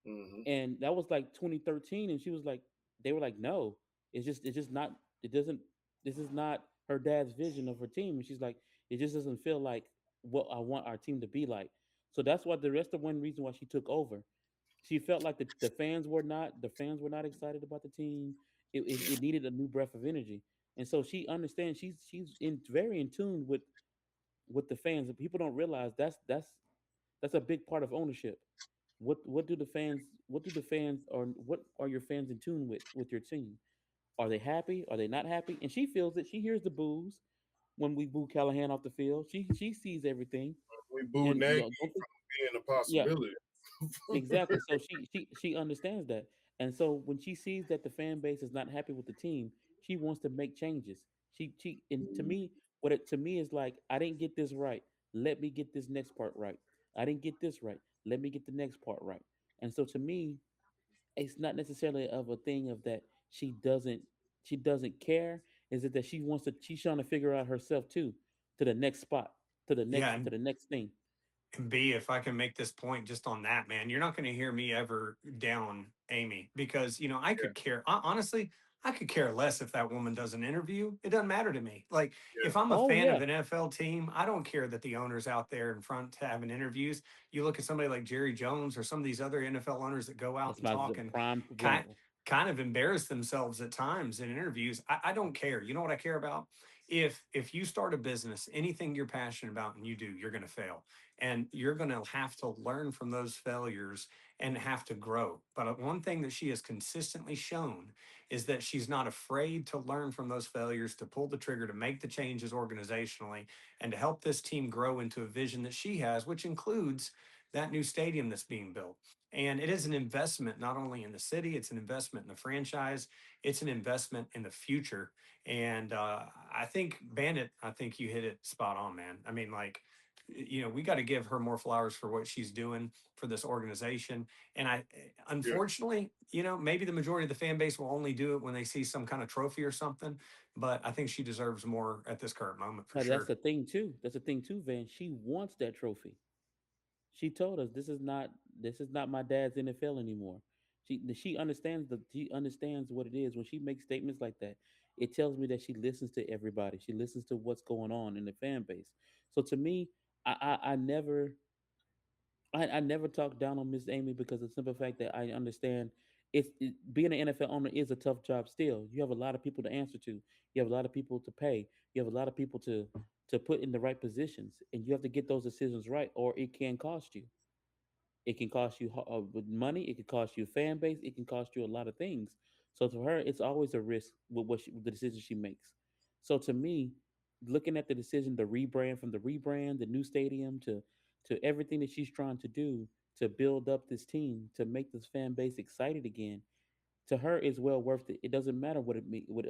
Hmm. And that was like 2013, and she was like, they were like, no, it's just not, it doesn't, this is not her dad's vision of her team. And she's like, it just doesn't feel like what I want our team to be like. So that's why the rest of one reason why she took over. She felt like the fans were not excited about the team. It needed a new breath of energy. And so she understands, she's in very in tune with the fans. And people don't realize that's a big part of ownership. What do the fans, or what are your fans in tune with your team? Are they happy? Are they not happy? And she feels it. She hears the boos when we boo Callahan off the field. She sees everything. We booed And Nagy don't think, being a yeah, possibility. exactly. So she understands that. And so when she sees that the fan base is not happy with the team, she wants to make changes. She and to me, what it to me is like, I didn't get this right. Let me get this next part right. I didn't get this right. Let me get the next part right. And so to me, it's not necessarily of a thing of that she doesn't care. Is it that she's trying to figure out herself too, to the next spot, to the Yeah, next to the next thing. and B, if I can make this point just on that, man, you're not going to hear me ever down Amy because, I could care. Honestly, I could care less if that woman does an interview. It doesn't matter to me. Like, Yeah, if I'm a Oh fan of yeah, an NFL team, I don't care that the owner's out there in front having interviews. You look at somebody like Jerry Jones or some of these other NFL owners that go out that's and my talk and prime kind, example. kind of embarrass themselves at times in interviews. I don't care. You know what I care about? If you start a business, anything you're passionate about and you do, you're going to fail and you're going to have to learn from those failures and have to grow. But one thing that she has consistently shown is that she's not afraid to learn from those failures, to pull the trigger, to make the changes organizationally, and to help this team grow into a vision that she has, which includes that new stadium that's being built. And it is an investment not only in the city, it's an investment in the franchise, it's an investment in the future. And I think Bandit, I think you hit it spot on, man. I mean, like, we got to give her more flowers for what she's doing for this organization. And yeah, unfortunately, maybe the majority of the fan base will only do it when they see some kind of trophy or something. But I think she deserves more at this current moment for Now, that's sure. the thing too. That's the thing too, Van. She wants that trophy. She told us this is not my dad's NFL anymore. She understands what it is when she makes statements like that. It tells me that she listens to everybody. She listens to what's going on in the fan base. So to me, I never talk down on Miss Amy because of the simple fact that I understand being an NFL owner is a tough job still. You have a lot of people to answer to. You have a lot of people to pay. You have a lot of people to put in the right positions, and you have to get those decisions right, or it can cost you. It can cost you with money. It can cost you a fan base. It can cost you a lot of things. So to her, it's always a risk with the decision she makes. So to me, looking at the decision to rebrand, from the rebrand, the new stadium, to everything that she's trying to do to build up this team, to make this fan base excited again, to her is well worth it. It doesn't matter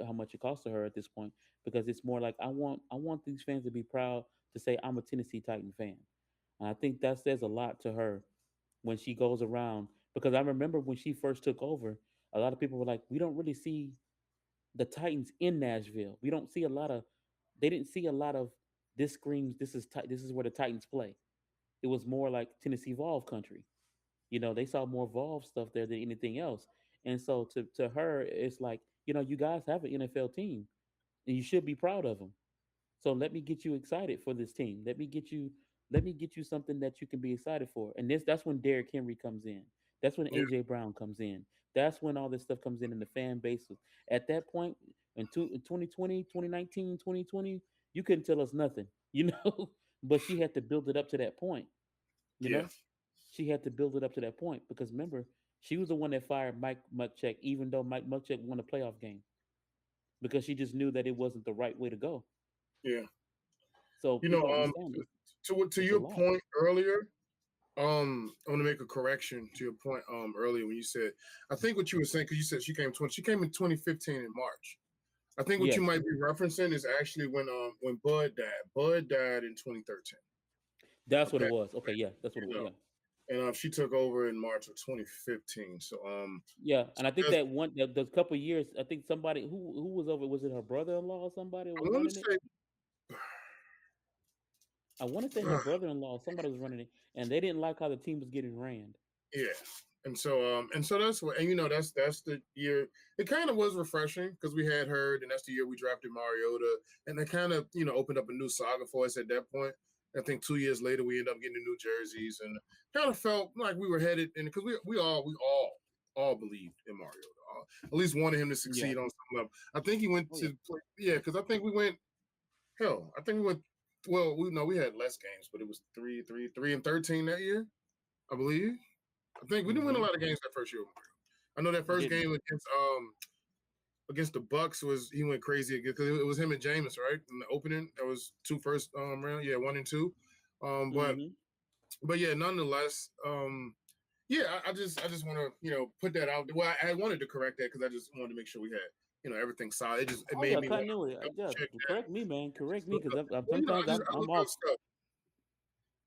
how much it costs to her at this point, because it's more like, I want these fans to be proud to say I'm a Tennessee Titan fan. And I think that says a lot to her when she goes around, because I remember when she first took over, a lot of people were like, we don't really see the Titans in Nashville. We don't see a lot of They didn't see a lot of, this screams this is where the Titans play. It was more like Tennessee Vol country. They saw more Vol stuff there than anything else. And so to her, it's like, you guys have an NFL team and you should be proud of them. So let me get you excited for this team. Let me get you something that you can be excited for. And that's when Derrick Henry comes in. That's when yeah, AJ Brown comes in. That's when all this stuff comes in the fan base. At that point, in 2020, 2019, 2020, you couldn't tell us nothing, but she had to build it up to that point, you yeah, know? She had to build it up to that point because remember, she was the one that fired Mike Muchek, even though Mike Muchek won a playoff game, because she just knew that it wasn't the right way to go. yeah. So You know, people understand it. to It's a your lot. point earlier, I want to make a correction to your point earlier when you said, I think what you were saying, because you said she came in 2015 in March. I think what you Yes, might be referencing is actually when Bud died. Bud died in 2013. that's what it Okay, was. Okay, yeah, that's what it you was. know, Yeah, and she took over in March of 2015. So yeah. so And I think that's, that those couple years, I think somebody who was over. Was it her brother-in-law or somebody who I was want running to it? say I want to say her brother-in-law, somebody was running it, and they didn't like how the team was getting ran. Yeah. And so that's what, and that's the year. It kind of was refreshing because we had heard, and that's the year we drafted Mariota, and it kind of opened up a new saga for us at that point. I think 2 years later we ended up getting the new jerseys, and kind of felt like we were headed, and because we all believed in Mariota, at least wanted him to Yeah. succeed on some level. I think he went Oh yeah. to play, yeah, because I think we went hell, I think we went. Well, we know we had less games, but it was 3-13 that year, I believe. I think we didn't win a Hmm. lot of games that first year. I know that We first didn't. game against the Bucks was he went crazy because it was him and Jameis, right? In the opening, that was two first round, yeah, 1 and 2. Um, but Hmm. but yeah, nonetheless, yeah, I just want to put that out. Well, I wanted to correct that because I just wanted to make sure we had everything solid. It Oh made yeah, me want continuity. to double Yeah, check that. correct me, man. Correct Just me, look because up. I'm Well, sometimes I I'm look up off. stuff.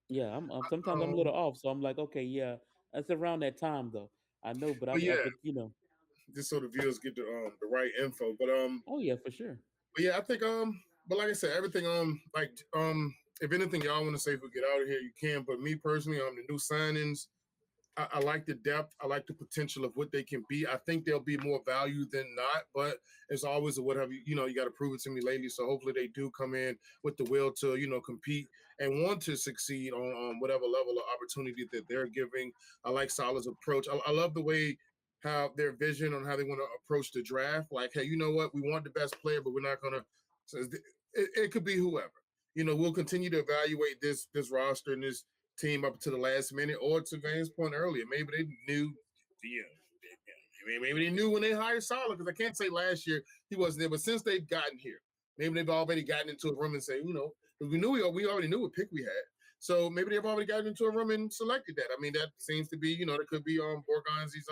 Yeah, I'm sometimes I'm a Um, little off. So I'm like, okay, yeah, that's around that time though. I know, but but yeah, but just so the viewers get the right info. oh yeah, for sure. But yeah, I think but like I said, everything like if anything y'all want to say if we get out of here, you can. But me personally, the new signings, I like the depth. I like the potential of what they can be. I think they'll be more value than not, but it's always a whatever you got to prove it to me lately. So hopefully they do come in with the will to compete and want to succeed on whatever level of opportunity that they're giving. I like Salah's approach. I love the way how their vision on how they want to approach the draft. Like, hey, you know what? We want the best player, but we're not gonna. So it could be whoever. We'll continue to evaluate this roster and this team up to the last minute, or to Van's point earlier, maybe they knew, maybe they knew when they hired Salah, because I can't say last year he wasn't there, but since they've gotten here, maybe they've already gotten into a room and say, we knew we already knew what pick we had. So maybe they've already gotten into a room and selected that. I mean, that seems to be, that could be Borgonzi's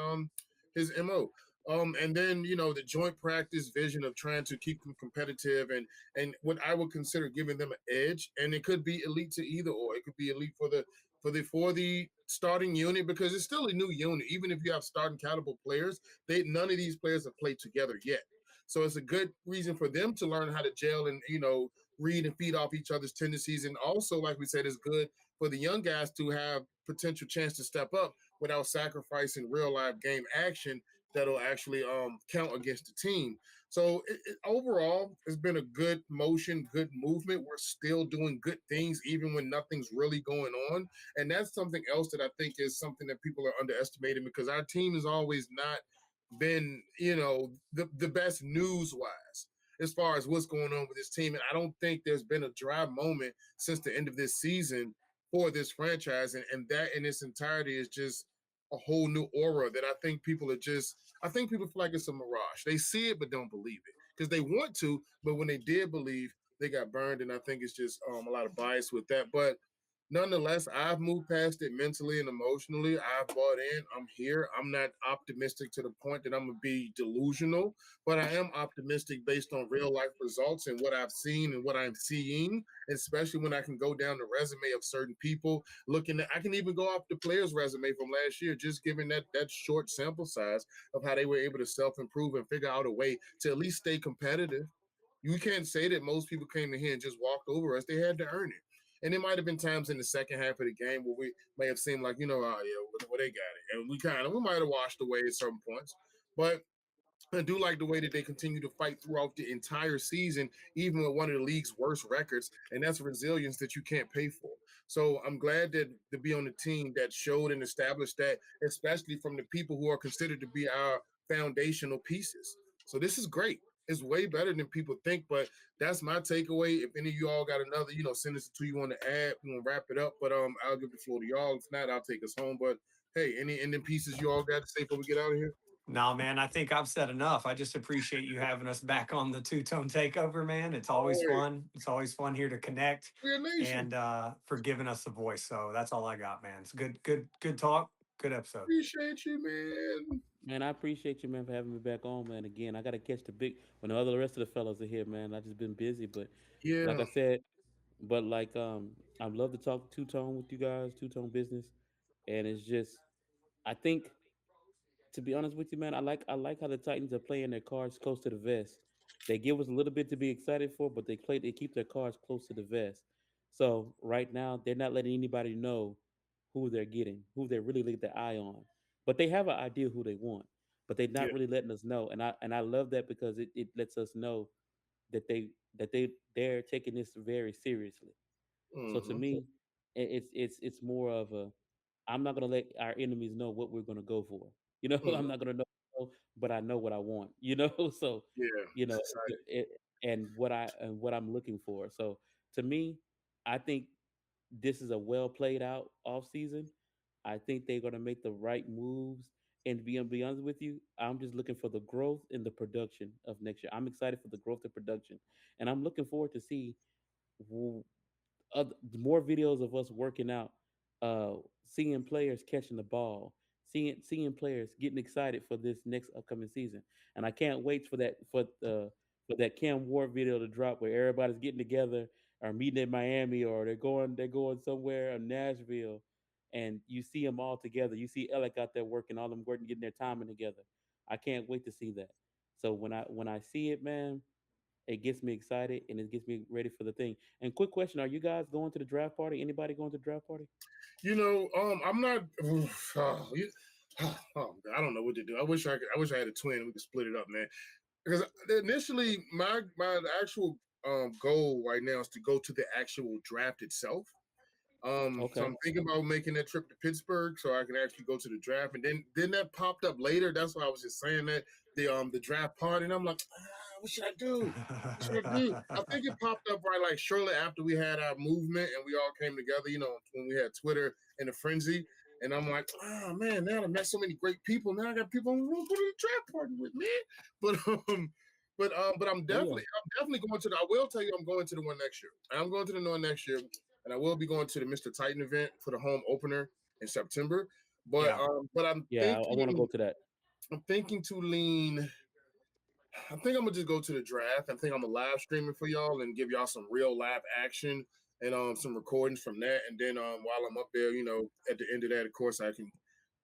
his MO. And then the joint practice vision of trying to keep them competitive and what I would consider giving them an edge, and it could be elite to either or. It could be elite for the starting unit because it's still a new unit. Even if you have starting caliber players, none of these players have played together yet. So it's a good reason for them to learn how to gel and read and feed off each other's tendencies. And also, like we said, it's good for the young guys to have potential chance to step up without sacrificing real life game action that'll actually count against the team. So overall, it's been a good motion, good movement. We're still doing good things even when nothing's really going on. And that's something else that I think is something that people are underestimating because our team has always not been, the best news wise as far as what's going on with this team. And I don't think there's been a dry moment since the end of this season for this franchise. And that in its entirety is just a whole new aura that I think people feel like it's a mirage. They see it, but don't believe it because they want to. But when they did believe, they got burned. And I think it's just a lot of bias with that. But nonetheless, I've moved past it mentally and emotionally. I've bought in. I'm here. I'm not optimistic to the point that I'm going to be delusional, but I am optimistic based on real life results and what I've seen and what I'm seeing, especially when I can go down the resume of certain people. I can even go off the player's resume from last year, just given that short sample size of how they were able to self improve and figure out a way to at least stay competitive. You can't say that most people came in here and just walked over us. They had to earn it. And there might have been times in the second half of the game where we may have seemed like, oh yeah, well, they got it. And we might have washed away at certain points. But I do like the way that they continue to fight throughout the entire season, even with one of the league's worst records. And that's resilience that you can't pay for. So I'm glad that to be on the team that showed and established that, especially from the people who are considered to be our foundational pieces. So this is great. It's way better than people think, but that's my takeaway. If any of you all got another, sentence or two you want to add, we want to wrap it up. But I'll give the floor to y'all. If not, I'll take us home. But hey, any ending pieces you all got to say before we get out of here? No, man, I think I've said enough. I just appreciate you having us back on the two-tone takeover, man. It's always Always. fun. It's always fun here to connect We're a nation. and for giving us the voice. So that's all I got, man. It's good talk. Good episode. Appreciate you, man. Man, I appreciate you, man, for having me back on, man. Again, I gotta catch the big when the rest of the fellas are here, man. I just been busy, but like Yeah. I said, but like I love to talk two tone with you guys, two tone business, and it's just I think to be honest with you, man, I like how the Titans are playing their cards close to the vest. They give us a little bit to be excited for, but they keep their cards close to the vest. So right now, they're not letting anybody know who they're getting, who they're really letting their eye on. But they have an idea who they want, but they're Yeah. not really letting us know. And I love that because it lets us know that they're taking this very seriously. So to Hmm. me, it's more of a, I'm not gonna let our enemies know what we're gonna go for. You know, I'm Hmm. not gonna know, but I know what I want. You know, so Yeah. you It's know, exciting. and what I'm looking for. So to me, I think this is a well played out off season. I think they're gonna make the right moves. And to be honest with you, I'm just looking for the growth in the production of next year. I'm excited for the growth of production, and I'm looking forward to see more videos of us working out, uh, seeing players catching the ball, seeing players getting excited for this next upcoming season. And I can't wait for that Cam Ward video to drop where everybody's getting together or meeting in Miami or they're going somewhere in Nashville, and you see them all together. You see Alec out there working, all them working, getting their timing together. I can't wait to see that. So when I see it, man, it gets me excited and it gets me ready for the thing. And quick question: are you guys going to the draft party? Anybody going to the draft party? I'm not. I don't know what to do. I wish I had a twin. We could split it up, man. Because initially, my actual goal right now is to go to the actual draft itself. So Okay. I'm thinking about making that trip to Pittsburgh so I can actually go to the draft. And then that popped up later. That's why I was just saying that the draft party. And I'm like, what should I do? What should I do? I think it popped up right like shortly after we had our movement and we all came together, when we had Twitter in a frenzy. And I'm like, oh man, now I met so many great people. Now I got people who want to go to the draft party with me. But but Oh yeah. I'm definitely going to I will tell you I'm going to the one next year. I'm going to the one next year, and I will be going to the Mr. Titan event for the home opener in September. But Yeah. Yeah. I want to go to that. I'm thinking to lean. I think I'm gonna just go to the draft. I think I'm gonna live stream it for y'all and give y'all some real live action and some recordings from that. And then while I'm up there, at the end of that, of course, I can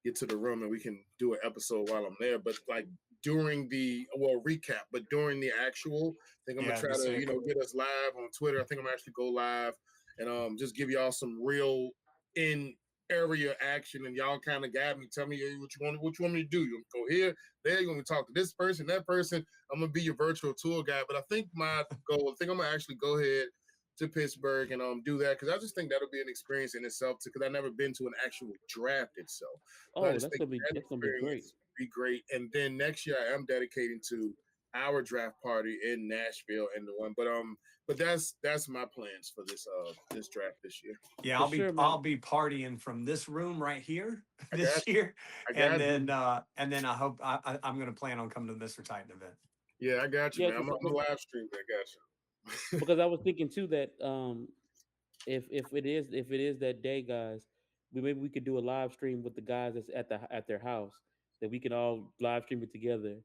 get to the room and we can do an episode while I'm there. But like during the recap, but during the actual, I think I'm gonna Yeah, it'd try be to sick. get us live on Twitter. I think I'm gonna actually go live and just give y'all some real in area action and y'all kind of guide me, tell me hey, what you want me to do. You want me to go here, there, you want me to talk to this person, that person. I'm gonna be your virtual tour guide. But I think my goal, I think I'm gonna actually go ahead to Pittsburgh and do that because I just think that'll be an experience in itself because I've never been to an actual draft itself. So I Oh, just think that that's gonna be great. experience would be great. And then next year I am dedicating to our draft party in Nashville and the one. But that's my plans for this draft this year. Yeah, For sure, man. I'll be partying from this room right here I this got you. year, I got you. and then I hope I'm going to plan on coming to the Mr. Titan event. Yeah, I got you, Yeah, man. I'm a live stream. I got you. because I was thinking too that if it is that day, guys, maybe we could do a live stream with the guys that's at their house that we can all live stream it together,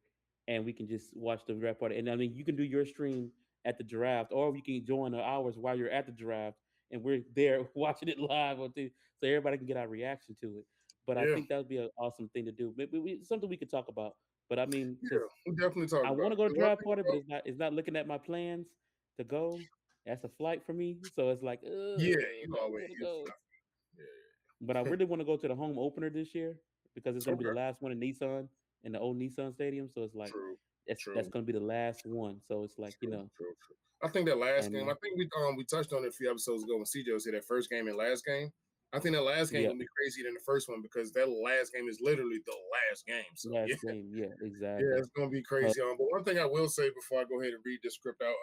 and we can just watch the draft party. And I mean, you can do your stream at the draft, or you can join the hours while you're at the draft, and we're there watching it live on TV, so everybody can get our reaction to it. But I Yeah, think that would be an awesome thing to do. Maybe something we could talk about. But I mean, because yeah. We definitely talk I about want to it. go to The one draft thing party, but about it's not looking at my plans to go. That's a flight for me, so it's like, yeah, do you I always want to use go? stuff. But I Yeah. really want to go to the home opener this year because it's going to be the Okay. last one in Nissan in the old Nissan Stadium. So it's like True. that's True. going to be the last one. So it's like True. True. True. I think that last and game. I think we touched on it a few episodes ago when CJ was here. That first game and last game. I think that last game yeah, gonna be crazier than the first one because that last game is literally the last game. So last yeah, game. Yeah, yeah, exactly. it's gonna be Uh, crazy. But one thing I will say before I go ahead and read this script out,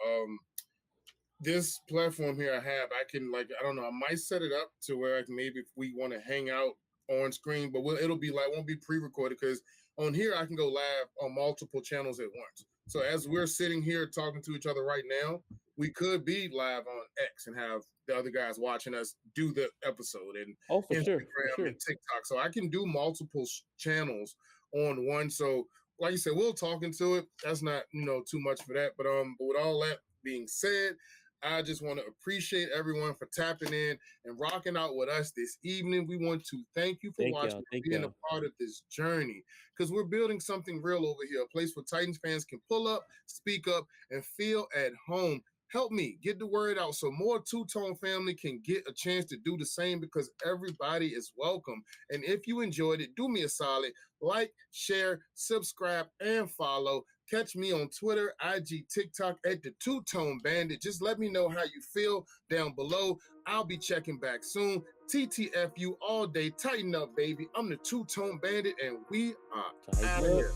this platform here I have, I can I don't know, I might set it up to where maybe if we want to hang out on screen, but it'll be won't be pre-recorded because on here I can go live on multiple channels at once. So as we're sitting here talking to each other right now, we could be live on X and have the other guys watching us do the episode and oh, for sure, for Instagram sure. and TikTok. So I can do multiple channels on one. So like you said, we'll talk into it. That's not too much for that. But with all that being said, I just want to appreciate everyone for tapping in and rocking out with us this evening. We want to thank you for Thank watching y'all. and Thank being a y'all. part of this journey because we're building something real over here, a place where Titans fans can pull up, speak up, and feel at home help me get the word out so more Two-Tone family can get a chance to do the same, because everybody is welcome. And if you enjoyed it, do me a solid, like, share, subscribe, and follow. Catch me on Twitter, IG, TikTok at the Two-Tone Bandit. Just let me know how you feel down below. I'll be checking back soon. TTFU all day. Tighten up, baby. I'm the Two-Tone Bandit, and we are out of here.